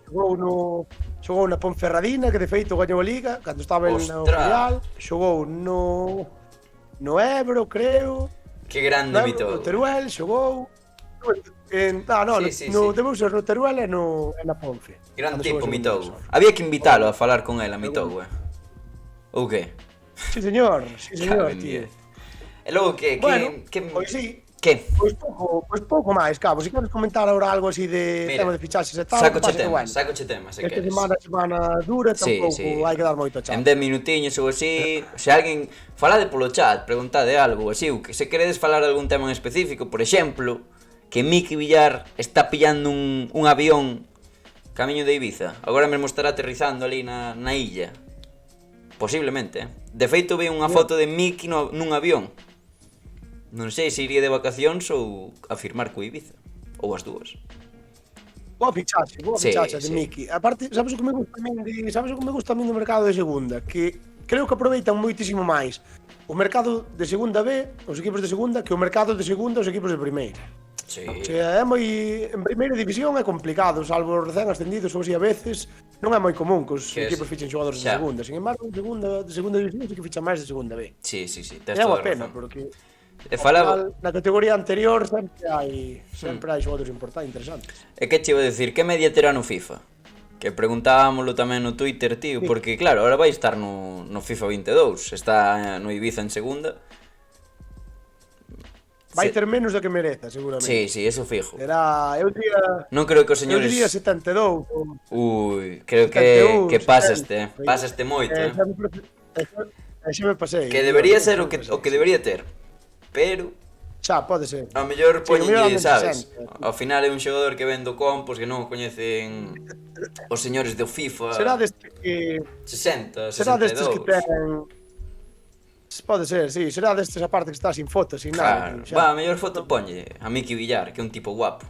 Xogou na Ponferradina, que de feito gañou a Liga, cando estaba en o filial. Xogou no Ebro, creo. Que grande Mitogo. No Teruel, xogou. Debeu ser no Teruel e na Ponfe. Gran tipo, Mitogo. Había que invitalo a falar con el, a Mitogo, Ou que? Sí, señor, tío. E logo que... Bueno, pois sí. Que? Pois pouco máis, Cabo. Se queres comentar ahora algo así de tema de fichaxes e tal, sacoche tema, se queres. queres. Semana dura, tampouco hai que dar moito chance. En 10 minutiños ou así, se alguén falade polo chat, preguntade algo así, ou que se queredes falar de algún tema en específico, por exemplo, que Miki Villar está pillando un avión camiño de Ibiza. Agora mesmo estará aterrizando ali na illa. Posiblemente, De feito vi unha foto de Miki nun avión. Non sei se iría de vacacións ou a firmar co Ibiza. Ou as dúas. Boa fichaxe de Miki. Aparte, sabes o que me gusta a mí do mercado de segunda? Que creo que aproveitan moitísimo máis o mercado de segunda B, os equipos de segunda, que o mercado de segunda, os equipos de primeira. Sí. O sea, en primeira división é complicado, salvo os recén ascendidos ou así a veces, non é moi común que os equipos fichen xogadores de segunda. Sin embargo, de segunda división sí que fichan máis de segunda B. Sí, tes toda a pena, porque na categoría anterior sempre hai xogadores importantes, interesantes. E que che iba a decir, que media terá no FIFA? Que preguntábamoslo tamén no Twitter, tío, porque claro, ahora vai estar no FIFA 22, está no Ibiza en segunda. Vai ter menos do que mereza, seguramente. Sí, eso fijo. Eu diría... Non creo que os señores... Eu diría 72. Ui, creo que pasaste, pasaste moito, Xa me pasei. Que debería ser o que debería ter, pero... Xa, pode ser. A mellor poñenlle, sabes? Ao final é un xogador que ven do Compos, que non coñecen os señores do FIFA. Será destes que... 60, 62. Será destes que ten... Pode ser, sí, será destes a parte que está sin foto, sin nada. Claro, a mellor foto ponlle a Miki Villar, que é un tipo guapo.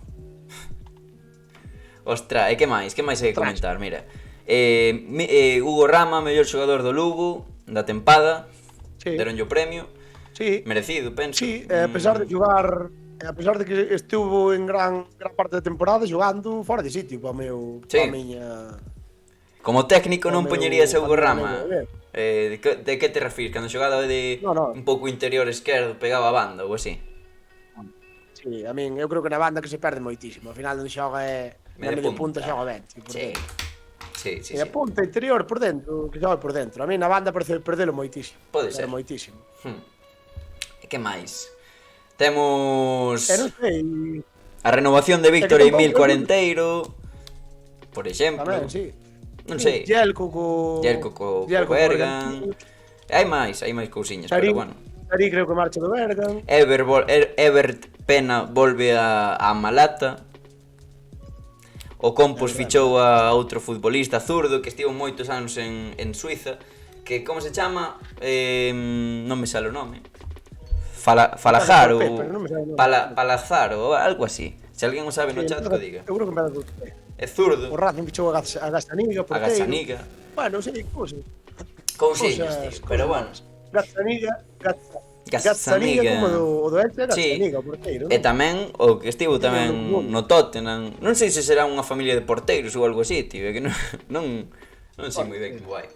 Ostra, e que máis hai que comentar, mira. Hugo Rama, mellor xogador do Lugo, da tempada, deronlle o premio. Sí. Merecido, penso. Sí, a pesar de xogar, a pesar de que estuvo en gran parte da temporada xogando fora de sitio, para miña... Como técnico non poñerías a Hugo Rama. De que te refires? Cando xogaba de un pouco interior esquerdo, pegaba a banda ou así? Sí, a min, eu creo que na banda que se perde moitísimo. Ao final onde xoga é na medio punta xoga ben. Sí. E a punta interior por dentro, que xoga por dentro. A min na banda parece perdelo moitísimo. Pode ser. Moitísimo. E que máis? Temos... non sei... A renovación de Víctor Emil Cuarenteiro, por exemplo. Tamén, sí. Non sei. Yelko co Bergan. Hai máis cousiñas, pero bueno. Ari creo que marcha do Bergan. Ebert Pena volve a Malata. O Compos fichou a outro futbolista zurdo que estivo moitos anos en Suiza, que como se chama? Non me sale o nome. Falajar ou Palazar ou algo así. Se alguén o sabe no chat, que diga. Eu creo que me dá É zurdo. O Racing fichou a Gastaniga, porteiro. A Gastaniga. Bueno, sei, cousiñas, tío, pero bueno. Gastaniga como do Elche, Gastaniga, o porteiro. E tamén, o que estivo tamén no Tottenham, non sei se será unha familia de porteiros ou algo así, tío, que non sei moi ben como vai.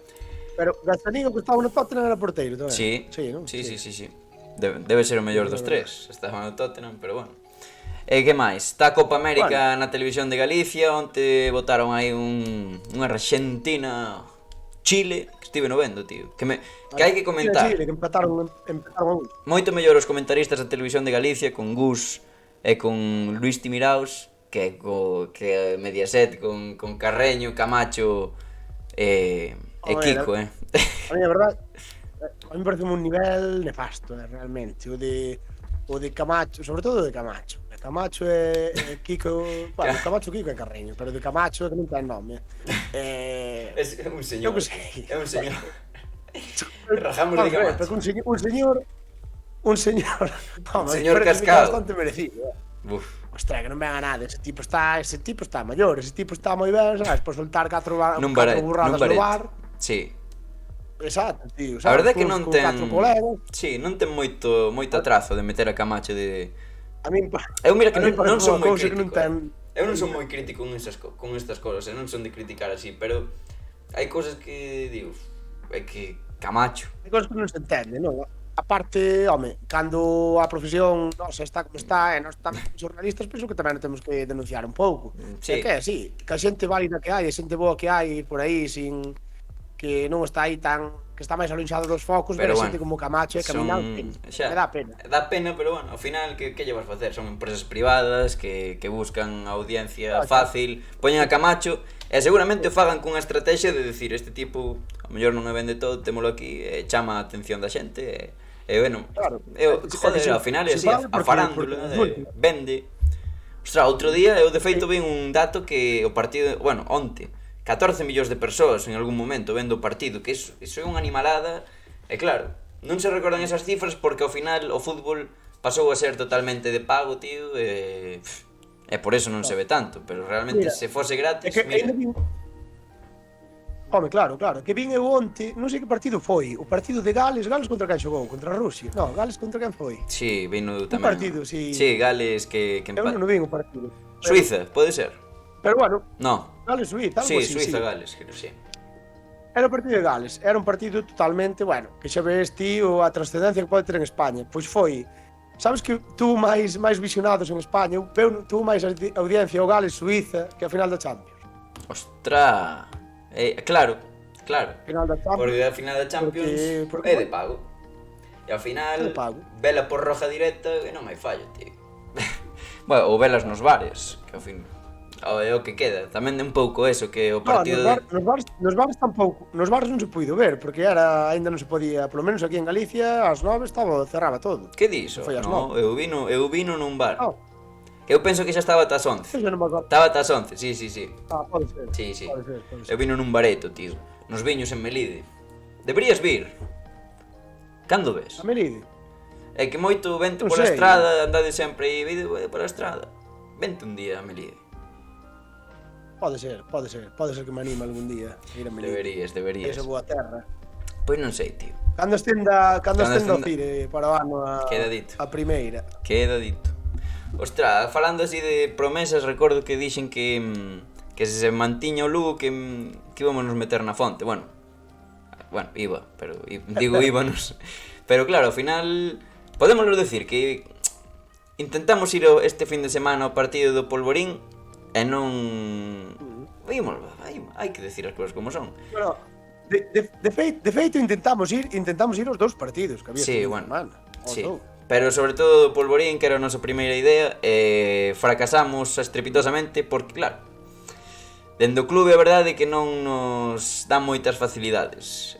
Pero Gastaniga que estaba no Tottenham era porteiro tamén. Sí. Debe ser o mellor dos tres, estaba no Tottenham, pero bueno. E que máis? Está a Copa América na televisión de Galicia, onte botaron aí unha Argentina Chile, que estive no vendo, tío. Que hai que comentar. Chile, que empataron moito mellor os comentaristas da televisión de Galicia con Gus e con Luis Timiraos que Mediaset con Carreño, Camacho e Kiko, A mí, a verdade, a mí parece un nivel nefasto, realmente. O de o de Camacho, sobre todo o de Camacho. Camacho e Kiko, bueno, Camacho Kiko é Carreño, pero de Camacho é que non ten nome. É un Eu señor. que sei. É un señor. Rajamos de Camacho. Pero un señor, vamos, señor pero que cascado. bastante merecido. Uf. Ostras, que non venga nada, ese tipo está maior, ese tipo está moi ben, sabes, por soltar catro burradas no bar. Sí. Exacto, tío, A sabes, verdade é que con non ten... catro colegas. Sí, non ten moito atrazo de meter a Camacho de... A min Eu mira que a min non parece son unha moi cousa que crítico. non ten... Eu non son moi crítico con estas cousas, non son de criticar así, pero hai cousas que digo, é que Camacho. Hai cousas que non se entende, non? A parte, home, cando a profesión nosa está como está e nós tamén xornalistas penso que tamén temos que denunciar un pouco. Sí. É que é así, que a xente válida que hai, a xente boa que hai por aí sin que non está aí tan que está máis alonxado dos focos, Pero ver a bueno, xente como Camacho e caminar, me dá pena. Dá pena, pero bueno, ao final que llevas a facer? Son empresas privadas que buscan audiencia fácil, poñen a Camacho e seguramente o fagan cunha estrategia de decir este tipo, ao mellor non me vende todo, témolo aquí, e chama a atención da xente e bueno, Claro. joder, ao final é así, a farándula vende. Ostras, outro día eu de feito vi un dato que o partido, bueno, onte 14 millóns de persoas en algún momento vendo o partido, que iso é unha animalada, e claro, non se recordan esas cifras porque ao final o fútbol pasou a ser totalmente de pago, tío, e por eso non se ve tanto, pero realmente Mira, se fose gratis, que mira. Home, claro, que vin eu onte, non sei que partido foi, o partido de Gales contra quen xogou? Contra a Rusia? Non, Gales contra quen foi? Sí, vino tamén. partido, sí. Sí, Gales que Eu non vin o partido. Suiza, pode ser? Pero bueno, No. Gales Suiza, algo Sí, así, Suiza, sí. Gales, creo, sí. Era o partido de Gales, era un partido totalmente, bueno, que xa ves tío a trascendencia que pode ter en España. Pois foi, sabes que tuvo máis visionados en España, tuvo máis audiencia o Gales Suiza que a final da Champions. Ostra. Claro. Final da Champions. Porque a final da Champions porque é de pago. E ao final É de pago. vela por roja directa e non hai fallo, tío. Bueno, ou velas nos bares, que ao fin é o que queda. Tamén é un pouco eso, que o partido nos bares tampouco, nos bares non se puido ver, porque aínda non se podía, polo menos aquí en Galicia, ás 9 cerraba todo. Que diso? Foi ás No, 9. eu vino nun bar. No. Que eu penso que xa estaba ata as 11. Eso non me acordo. Estaba ata as 11, sí. Pode ser. Sí. Pode ser. Eu vino nun bareto, tío. Nos viños en Melide. Deberías vir. Cando ves? A Melide. É que moito vente Non pola sei. estrada, andade sempre aí, pola estrada. Vente un día a Melide. Pode ser que me anime algún día a ir a Melide. Deberías. Esa boa terra. Pois non sei, tío. Cando estenda estenda- o Cire para o ano Queda dito. a primeira. Queda dito. Ostras, falando así de promesas, recordo que dixen que se mantiña o Lugo que íbamos nos meter na fonte. Bueno, iba, pero digo íbanos. Pero claro, ao final podémoslo decir que intentamos ir este fin de semana ao partido do Polvorín e non vimos, hai que decir as cousas como son. Bueno, de feito intentamos ir aos dous partidos que había. Sí, este fin de bueno, semana, aos sí. dous. Pero sobre todo do Polvorín, que era a nosa primeira idea, fracasamos estrepitosamente porque, claro, dende o clube a verdade é que non nos dan moitas facilidades.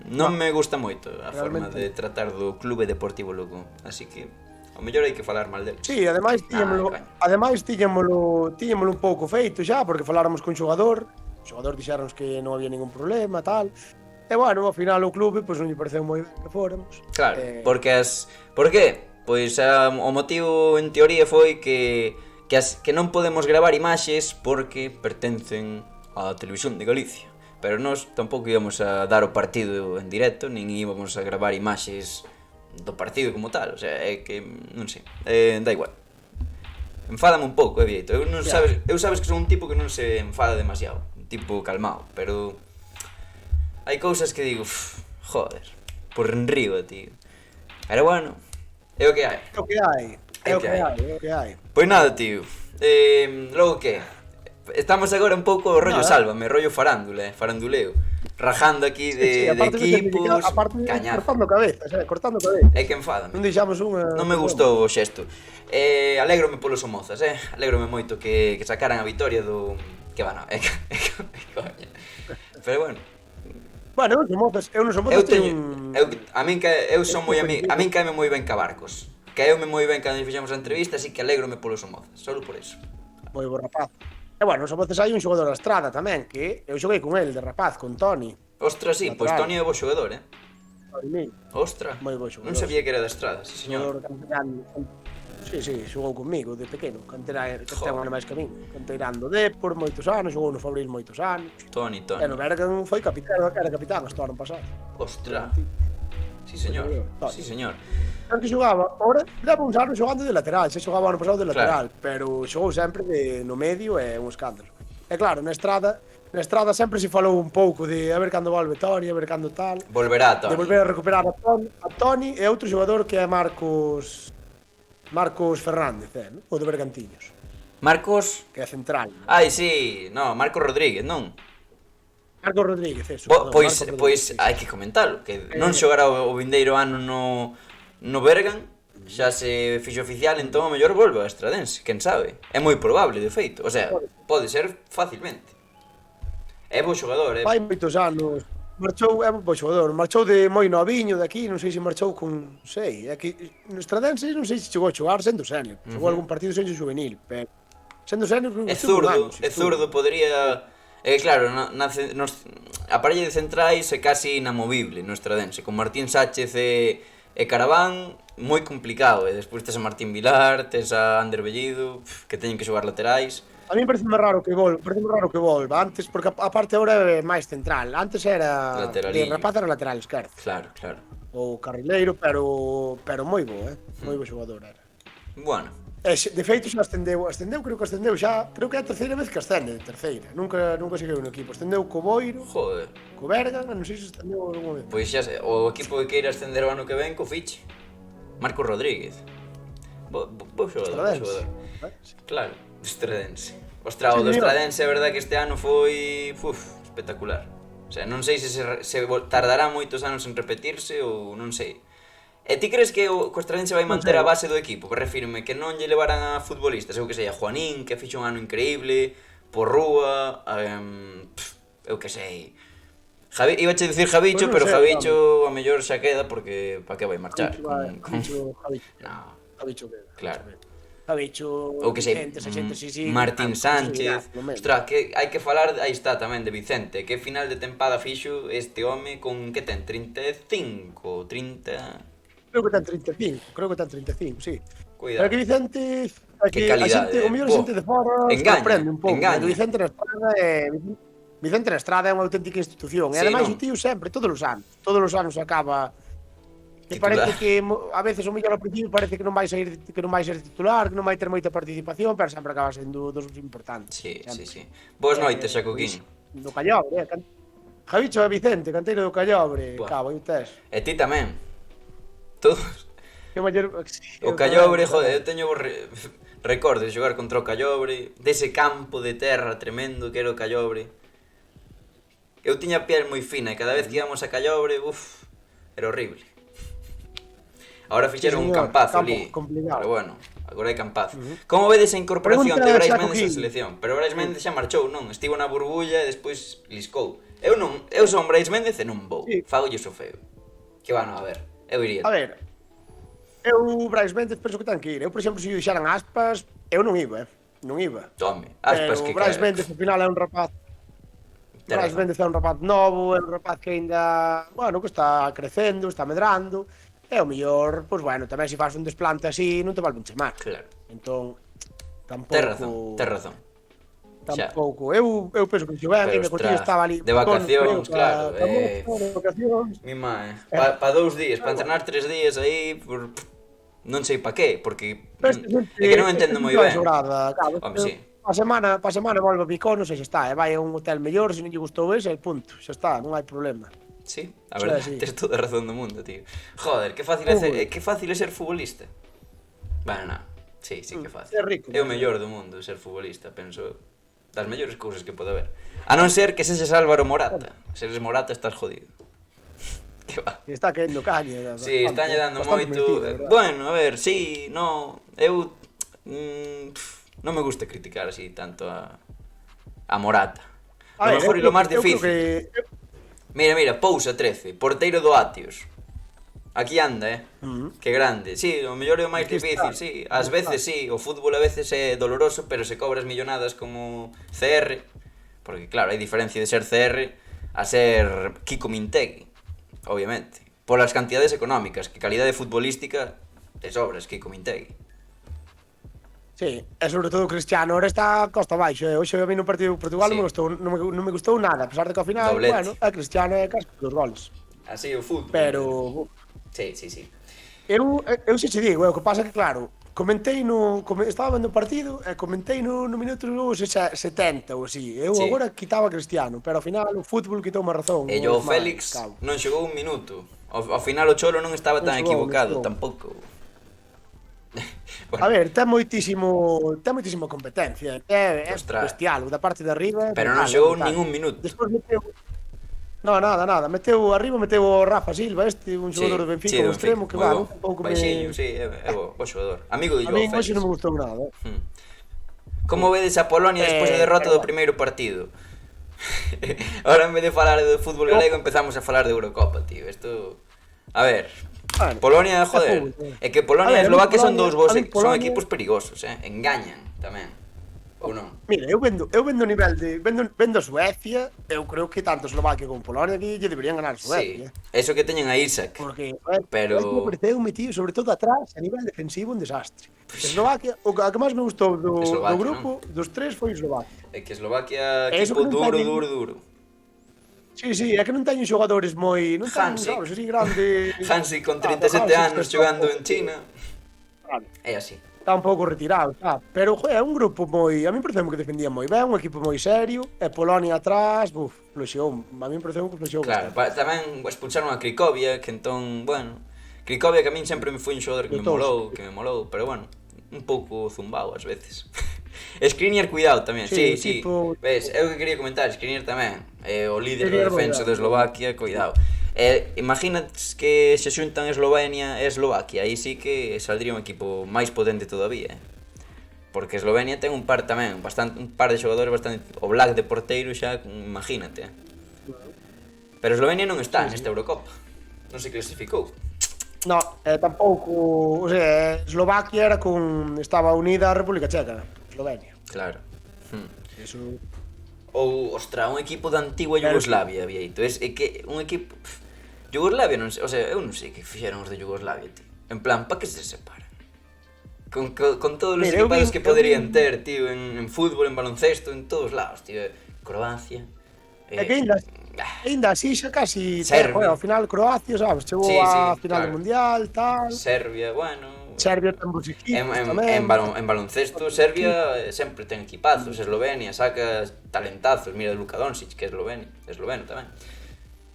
Non me gusta moito a forma realmente. de tratar do Clube Deportivo Lugo, así que ao mellor hai que falar mal deles. Sí, ademais tiñámolo un pouco feito xa, porque faláramos con o xogador dixéronnos que non había ningún problema, tal. E bueno, ao final o clube pois non lle pareceu moi ben que fóramos. Claro, porque por qué? Pois o motivo en teoría foi que non podemos gravar imaxes porque pertencen á Televisión de Galicia. Pero nós tampouco íbamos a dar o partido en directo, nin íbamos a gravar imaxes do partido como tal, o sea, é que non sei, da igual. Enfádame un pouco, Vieito. Eu sabes que son un tipo que non se enfada demasiado, un tipo calmado, pero hai cousas que digo, joder, por enriba, tío. Pero bueno, é o que hai. É o que hai. Pois nada, tío. Logo que? Estamos agora un pouco rollo sálvame, rollo faranduleo. Rajando aquí de equipos, cañazo. Cortando cabezas. É que enfádame. Non deixamos unha... Non me gustou o xesto. Alégrome polos Somozas, alégrome moito que sacaran a vitoria do... Que va, non, coña. Pero bueno, Bueno, eu non son Eu mozas, teño, eu son moi amigo, a min caeme moi ben Cabarcos. Caeume moi ben cando fixemos a entrevista, así que alégrome polo Somozas, solo por eso. moi bo rapaz. E bueno, son mozas hai un xogador da Estrada tamén, que eu xoguei con el de rapaz, con Toni. Ostras, sí, pois Toni é bo xogador, Ostra, Moi bo xogador. non sabía que era da Estrada, sí, señor. Xogador canterano. Sí, xogou comigo de pequeno, cantera que ten un ano máis que a min. Canteirando por moitos anos, xogou no Fabril moitos anos. Toni. E no Bergan foi capitán, era capitán hasta o ano pasado. Ostra. Sí, señor. Sí, señor. Que xogaba, ahora leva uns anos xogando de lateral, xa xogaba ano pasado de lateral, pero xogou sempre no medio e un escándalo. E claro, na Estrada sempre se falou un pouco de a ver cando volve Toni, a ver cando tal. Volverá Toni. De volver a recuperar a Toni e outro xogador que é Marcos Fernández, non? O de Bergantiños, Marcos. que é central. Ai, sí, no, Marcos Rodríguez, non? Marcos Rodríguez, eso. Pois hai que comentalo, que non xogará o vindeiro ano no Bergan, xa se fixo oficial, entón o mellor volve a Estradense, quen sabe? É moi probable, de feito, o sea, pode ser facilmente. É bo xogador, Vai moitos anos, marchou, é un bo xogador, marchou de moi noviño de aquí, non sei se marchou con, non sei, é que no Estradense non sei se chegou a xogar sendo senior, xogou algún partido sendo juvenil, pero sendo senior é zurdo, podría... claro, a parella de centrais é casi inamovible no Estradense, con Martín Sáchez e Caraván, moi complicado, e despois tes a Martín Vilar, tes a Ander Bellido, que teñen que xogar laterais. A mí parece raro que volva, antes, porque a parte agora é máis central, antes era de rapaz era lateral esquerdo. Claro. Ou carrileiro, pero moi bo, moi bo xogador era. Bueno. De feito xa creo que ascendeu xa, creo que é a terceira vez que ascende, terceira. Nunca seguiu no equipo, ascendeu co Boiro, co Bergan, non sei se ascendeu algunha vez. Pois xa o equipo que queira ascender o ano que ven co fiche. Marcos Rodríguez. Bo xogador. Claro, Estradense. Ostras, o do Estradense é verdade que este ano foi espectacular. O sea, non sei se tardará moitos anos en repetirse ou non sei. E ti crees que o Estradense vai manter a base do equipo? Que refírme que non lle levarán a futbolistas, eu que sei, a Juanín, que fixo un ano increíble, Porrúa, eu que sei. Iba a dicir Javicho, pero Javicho a mellor xa queda porque para que vai marchar? Javicho queda. Claro. Javicho, ou que sei, Martín Sánchez. Ostras, que hai que falar, aí está tamén de Vicente, que final de tempada fixo este home con que ten 35, 30... Creo que ten 35, sí. Cuidado. Pero que Vicente, que calidade, o mellor xente de fora aprende un pouco. Vicente na Estrada é unha auténtica institución. E ademais o tío sempre, todos os anos acaba. E parece que a veces o mellor ao principio parece que non vai ser titular, que non vai ter moita participación, pero sempre acaba sendo dos importantes. Sí. Boas noites, Xacoquín. Do Callobre, Javicho e Vicente, canteiro do Callobre, cabo, e tes. E ti tamén. Todos. O Callobre, joder, eu teño recordos de xogar contra o Callobre, dese campo de terra tremendo que era o Callobre. Eu tiña a piel moi fina e cada vez que íbamos a Callobre, era horrible. Agora fixeron un campazo ali, pero bueno, agora hai campazo. Como vedes a incorporación de Brais Méndez á selección? Pero Brais Méndez xa marchou, non? Estivo na burbulla e despois liscou. Eu son Brais Méndez e non vou, fagolle o feo. Que van a ver, eu iría. A ver, eu Brais Méndez penso que ten que ir. Eu, por exemplo, se dixeran Aspas, eu non iba, non iba. Tome, Aspas que Brais Méndez, ao final, é un rapaz. Brais Méndez é un rapaz novo, é un rapaz que ainda, bueno, que está crecendo, está medrando. E o mellor, pois bueno, tamén se faz un desplante así, non te volven chamar. Claro. Entón, tampouco... Tes razón. Tampouco. Eu penso que se ben, que o tío estaba ali... De vacacións, claro. De vacacións. Mi má, pa 2 días, pa entrenar 3 días aí, non sei pa qué, porque é que non entendo moi ben. Home, sí. Pa semana volve a Piconos e xa está, e vai a un hotel mellor, se non lle gustou ese, punto, xa está, non hai problema. Sí, a verdade, tens toda a razón do mundo, tío. Joder, que fácil é ser futbolista. Bueno, non, sí que é fácil. É o mellor do mundo ser futbolista, penso, das mellores cousas que pode haber. A non ser que seses Álvaro Morata. Se eres Morata estás jodido. Que va. Está caendo caña. Sí, estálle dando moito. Bueno, a ver, sí, no, eu non me gusta criticar así tanto a Morata. A lo mejor é lo máis difícil. Mira, Pousa 13, porteiro do Atios. Aquí anda, Que grande. Sí, o mellor é o máis Aquí difícil, está. sí. Ás veces sí, o fútbol a veces é doloroso, pero se cobras millonadas como CR, porque claro, hai diferencia de ser CR a ser Kiko Mintegui, obviamente. Polas cantidades económicas, que calidade futbolística te sobras Kiko Mintegui. Sí, e sobre todo Cristiano ahora está costa abaixo, hoxe eu vi no partido de Portugal Sí. non me gustou nada, a pesar de que ao final, Doblete. bueno, a Cristiano é casi dos goles. Así o fútbol. Pero Sí. eu xe che digo, o que pasa é que claro, estaba vendo o partido e comentei no minuto 70 ou así. Eu Sí. agora quitaba a Cristiano, pero ao final o fútbol quitou má razón. E o Félix non xogou un minuto. Ao final o Cholo non estaba tan Non xogou, equivocado, non xogou. tampouco. A ver, ten moitísima competencia, é Ostras. bestial, o da parte de arriba. Pero non brutal, xogou brutal. ningún minuto. Despois meteu nada, meteu o Rafa Silva, un xogador do Benfica, un extremo que va, un pouco Baixinho, sí, é bo xogador. Amigo de A Joao mí hoxe Félix. non me gustou nada. Como vedes a Polonia despois da derrota do primeiro partido? Ahora en vez de falar de fútbol galego empezamos a falar de Eurocopa, tío. Isto... A ver, Bueno, Polonia, é joder, fútbol, é que Polonia A e ver, Eslovaquia son Polonia- dous bons, a mí son Polonia- equipos perigosos, engañan tamén. Ou non? Mira, eu vendo o nivel de vendo a Suecia, eu creo que tanto Eslovaquia como Polonia lle deberían ganar a Sí, Suecia. eso que teñen a Isak. Porque Pero- pareceu metido, sobre todo atrás, a nivel defensivo, un desastre. Eslovaquia, o que máis me gustou do Eslovaquia, grupo, dos tres, foi Eslovaquia. É que Eslovaquia Eso equipo que non duro, teñen- duro. Sí, é que non teñen xogadores moi, non teñen Hansi. xogadores así grande. Hansi con Ah, 37 Hansi, anos que xogando está- en China. Claro. É así. Está un pouco retirado, pero é un grupo moi, a mí pareceu que defendía moi ben, un equipo moi serio, e Polonia atrás, floxeou, a mí pareceu que floxeou Claro, bastante. tamén expulsaron a Cricovia, que entón, bueno, Cricovia que a min sempre me foi un xogador que me molou, pero bueno, un pouco zumbao ás veces. Skriniar, cuidado tamén, sí. Sí, tipo- Ves, é o que quería comentar, Skriniar tamén, o líder Skriniar da defensa de moi ben. Eslovaquia, cuidado. Imaginates que se xuntan Eslovenia e Eslovaquia, aí sí que saldría un equipo máis potente todavía, Porque Eslovenia ten un par tamén, un par de xogadores bastante... O Black de porteiro xa, imagínate. Pero Eslovenia non está nesta Eurocopa. Non se clasificou. No, tampouco, o sea, Eslovaquia estaba unida á República Checa, Eslovenia. Claro. Eso Ou, ostra, un equipo da antigua Yugoslavia, Vieito. É que un equipo... Yugoslavia non sei, o sea, eu non sei que fixeron os de Yugoslavia, tío. En plan, pa que se separan? Con todos os Mira, eu equipados vi- que eu poderían vi- ter, tío, en fútbol, en baloncesto, en todos lados, tío. Croacia... É que ainda así xa casi Serbia. ao final Croacia, sabes, chegou Sí, á sí, final claro. do Mundial, tal. Serbia, bueno... Serbia ten bons equipos tamén. En baloncesto, Serbia sempre ten equipazos. Eslovenia saca talentazos. Mira, Luka Doncic, que é esloveno tamén.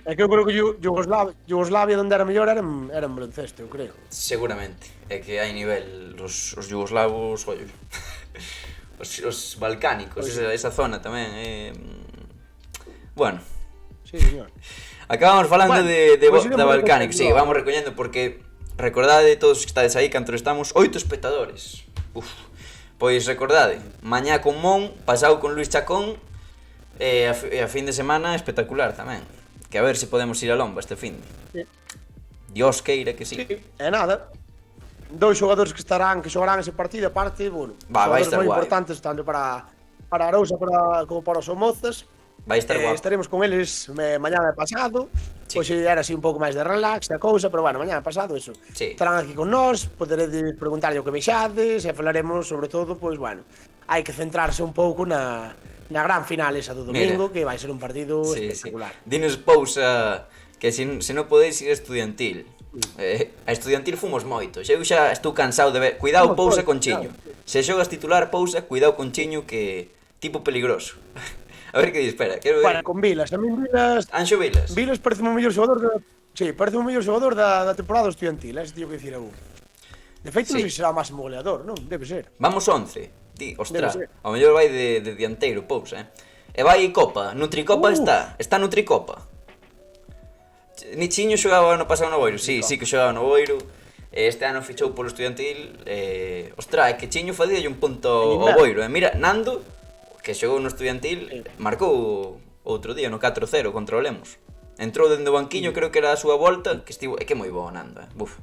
É que eu creo que Yugoslavia onde era mellor era en baloncesto, eu creo. Seguramente. É que hai nivel os yugoslavos, ollo. os balcánicos, esa zona tamén. Bueno, Sí, señor. acabamos falando Bueno, da pois iremos Balcánico. Sí, recollendo. vamos recollendo porque recordade todos os que estades aí canto estamos 8 espectadores. Pois recordade, mañá con Mon, pasado con Luis Chacón e a fin de semana espectacular tamén. Que a ver se podemos ir a Lomba este fin. Sí. Dios queira que sí. E nada, dous xogadores que xogarán ese partido, aparte, bueno, Vai xogadores estar moi guai. importantes tanto para Arousa como para os Somozas. Vai estar guapo. Estaremos con eles mañá e pasado. Sí. Hoxe era así un pouco máis de relax, a cousa, pero bueno, mañá e pasado, eso. Sí. Estarán aquí con nós, poderedes preguntarlle o que vexades, e falaremos sobre todo, pois bueno, hai que centrarse un pouco na gran final esa do domingo, que vai ser un partido espectacular. Dinos Pousa que se non podeis ir a Estudiantil. A Estudiantil fomos moitos. Eu xa estou cansado de ver. Cuidado Fomos Pousa moitos, con Chiño. claro. Se xogas titular Pousa, cuidado con Chiño que tipo peligroso. A ver que di, espera, quero Bueno, ver. con Vilas, tamén Anxo Vilas. Vilas parece un mellor xogador parece un mellor xogador da temporada do Estudiantil, ese tío que dicir a un. De feito, non Sí. sei se será o máximo goleador, non? Debe ser. Vamos 11. Di, ostra, Debe ser. ao mellor vai de dianteiro Pousa, E vai Copa, Nutricopa está Nutricopa. Ni Chiño xogaba ano pasado no Boiro, sí que xogaba no Boiro. Este ano fichou polo Estudiantil, ostra, é que Chiño facíalle un punto ao Boiro. Mira, Nando, que xogou no Estudiantil, marcou outro día no 4-0 contra o Lemos. Entrou dende o banquiño, creo que era a súa volta, que estivo... É que moi bo Nando, Buf.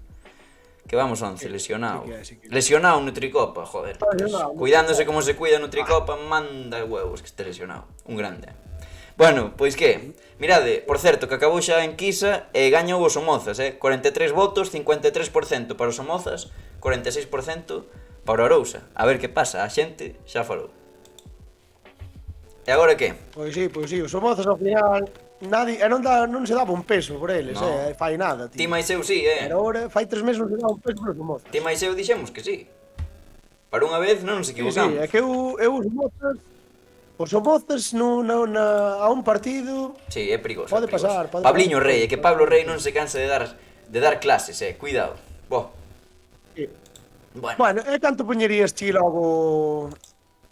Que vamos 11, lesionado. Sí que é. Lesionado no Tricopa, joder. Lesionado. Cuidándose como se cuida no Tricopa, manda huevos que este lesionado. Un grande. Bueno, pois que, mirade, por certo, que acabou xa en Quisa e gañou o Somozas, 43 votos, 53% para os Somozas, 46% para o Arousa. A ver que pasa, a xente xa falou. E agora que? Pois sí, os Somozas ao final nadie, non se daba un peso por eles, No. fai nada, tío. Ti máis eu sí, Pero ahora fai 3 meses non se daba un peso por os Somozas. Ti máis eu dixemos que sí. Para unha vez non nos Sí, equivocamos. é que os Somozas a un partido Sí, é perigoso. Pode é perigoso. pasar, pode Pabliño pasar. Rey, é que Pablo Rey non se cansa de dar clases, cuidado. Bo. sí. Bueno, Bueno, e canto poñerías ti logo...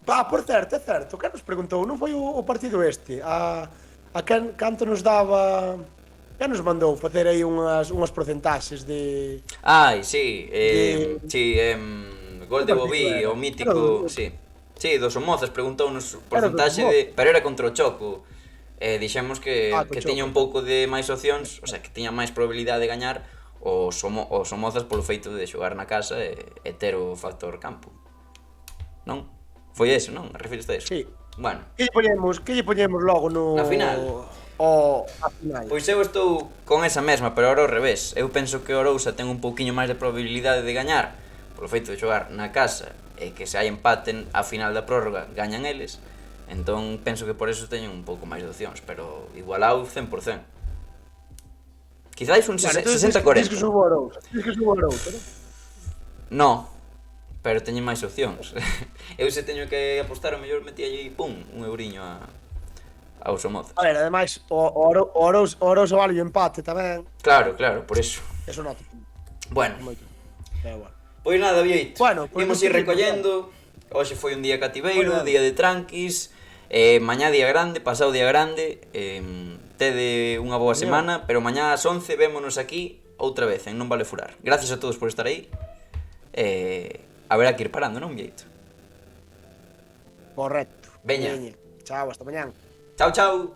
por certo, é certo, que nos preguntou, non foi o partido este? A canto nos daba... Que nos mandou facer aí unhas porcentaxes de... ai, sí, de- gol de partido Bobí, era? o mítico, Era sí. Sí, dos Somozas preguntounos Era porcentaxe dos de, pero era contra o Choco. Dixemos que Co tiña un Choco. pouco de máis opcións, o sea, que tiña máis probabilidade de gañar os Somozas polo feito de xogar na casa e ter o factor campo. Non? Foi eso, non? Refires a eso? Sí. Bueno, Que lle poñemos logo no... Na final? A final. pois eu estou con esa mesma, pero ahora ao revés. Eu penso que o Arousa ten un pouquiño máis de probabilidade de gañar polo feito de xogar na casa e que se hai empaten a final da prórroga gañan eles. Entón penso que por eso teñen un pouco máis de opcións, pero igualado 100%. Quizáis un 60-40. Diz que subo a Arousa, ¿no? No, pero teñen máis opcións. Eu se teño que apostar, o mellor metía aí, pum, un euriño aos Somozas. A ver, ademais, o Arousa vale o empate tamén. Claro, por eso. Eso noto. Bueno, Moito. Pero bueno. pois nada, Vieito. Bueno, pois imos non ir sei, recollendo. Hoxe foi un día cativeiro, Moi ben. día de tranquis. Mañá día grande, pasado día grande. Tede unha boa semana, pero mañá ás 11 vémonos aquí outra vez en Non Vale Furar. Gracias a todos por estar aí. Haberá que ir parando, non, Vieito? Correcto. Veña. Chao, hasta mañán. Chao, chao.